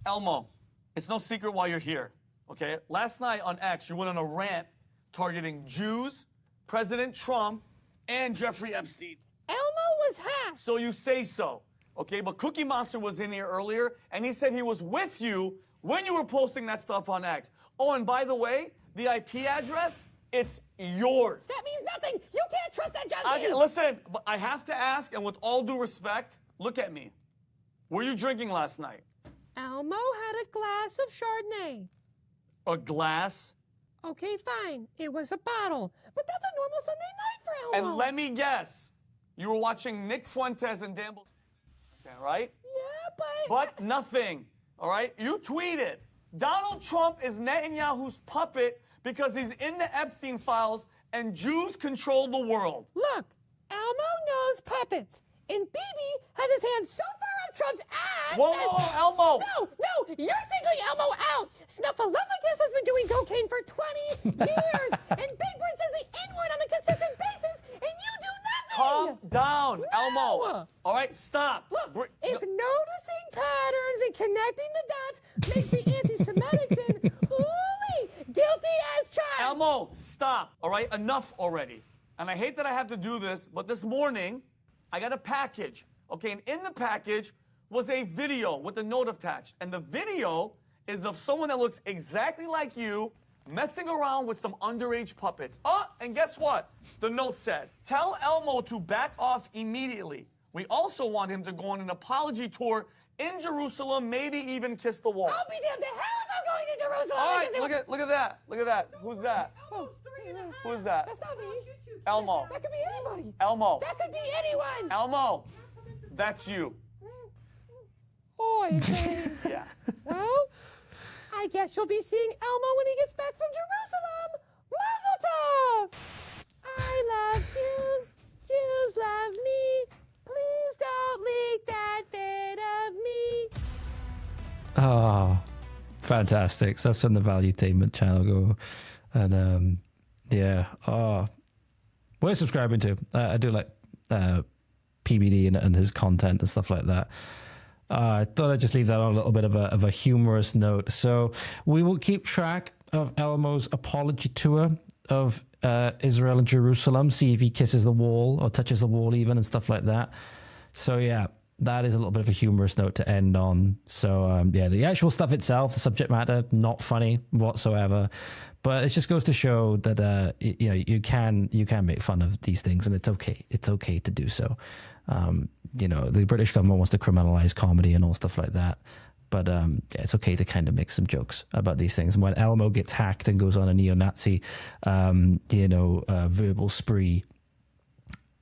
Elmo, it's no secret why you're here, okay? Last night on X, you went on a rant targeting Jews, President Trump, and Jeffrey Epstein. Elmo was hacked. So you say so, okay? But Cookie Monster was in here earlier, and he said he was with you when you were posting that stuff on X. Oh, and by the way, the IP address, it's yours. That means nothing. You can't trust that junkie. Listen, but I have to ask, and with all due respect, look at me. Were you drinking last night? Elmo had a glass of Chardonnay. A glass? Okay, fine. It was a bottle. But that's a normal Sunday night for Elmo. And let me guess, you were watching Nick Fuentes and Dan right? Yeah, but nothing, all right? You tweeted, Donald Trump is Netanyahu's puppet because he's in the Epstein files and Jews control the world. Look, Elmo knows puppets. And Bibi has his hand so far up Trump's ass. Whoa, Elmo! No, you're singling Elmo out. Snuffleupagus has been doing cocaine for 20 years. And Big Bird says the N-word on a consistent basis, and you do nothing. Calm down, Elmo. All right, stop. Look, if noticing patterns and connecting the dots makes me anti-Semitic, then ooh-wee, guilty as charged. Elmo, stop. All right, enough already. And I hate that I have to do this, but this morning, I got a package, okay? And in the package was a video with a note attached. And the video is of someone that looks exactly like you messing around with some underage puppets. Oh, and guess what? The note said, tell Elmo to back off immediately. We also want him to go on an apology tour in Jerusalem, maybe even kiss the wall. I'll be damned to hell if I'm going to Jerusalem. All right, look at that. Look at that. Who's that? Who's that? That's not me. Elmo. That could be anybody. Elmo. That could be anyone. Elmo. That's you. Oy vey. Yeah. Well, I guess you'll be seeing Elmo when he gets back from Jerusalem. Mazel tov. I love Jews. Jews love me. Please don't leak that bit of me. Oh, fantastic. So that's on the Valuetainment channel. Go and yeah. Oh, we're subscribing to. I do like PBD and his content and stuff like that. I thought I'd just leave that on a little bit of a humorous note. So we will keep track of Elmo's apology tour of Israel and Jerusalem, see if he kisses the wall or touches the wall even and stuff like that. So yeah, that is a little bit of a humorous note to end on. So yeah, the actual stuff itself, the subject matter, not funny whatsoever. But it just goes to show that you know, you can make fun of these things, and it's okay. It's okay to do so. You know, the British government wants to criminalize comedy and all stuff like that. But yeah, it's okay to kind of make some jokes about these things. And when Elmo gets hacked and goes on a neo-Nazi, you know, verbal spree,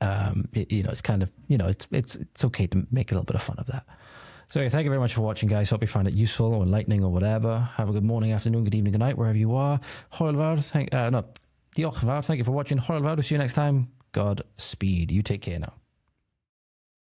you know, it's kind of, you know, it's okay to make a little bit of fun of that. So yeah, thank you very much for watching, guys. Hope you find it useful or enlightening or whatever. Have a good morning, afternoon, good evening, good night, wherever you are. Diolch yn fawr. Thank you for watching. Hwyl fawr. We'll see you next time. Godspeed. You take care now.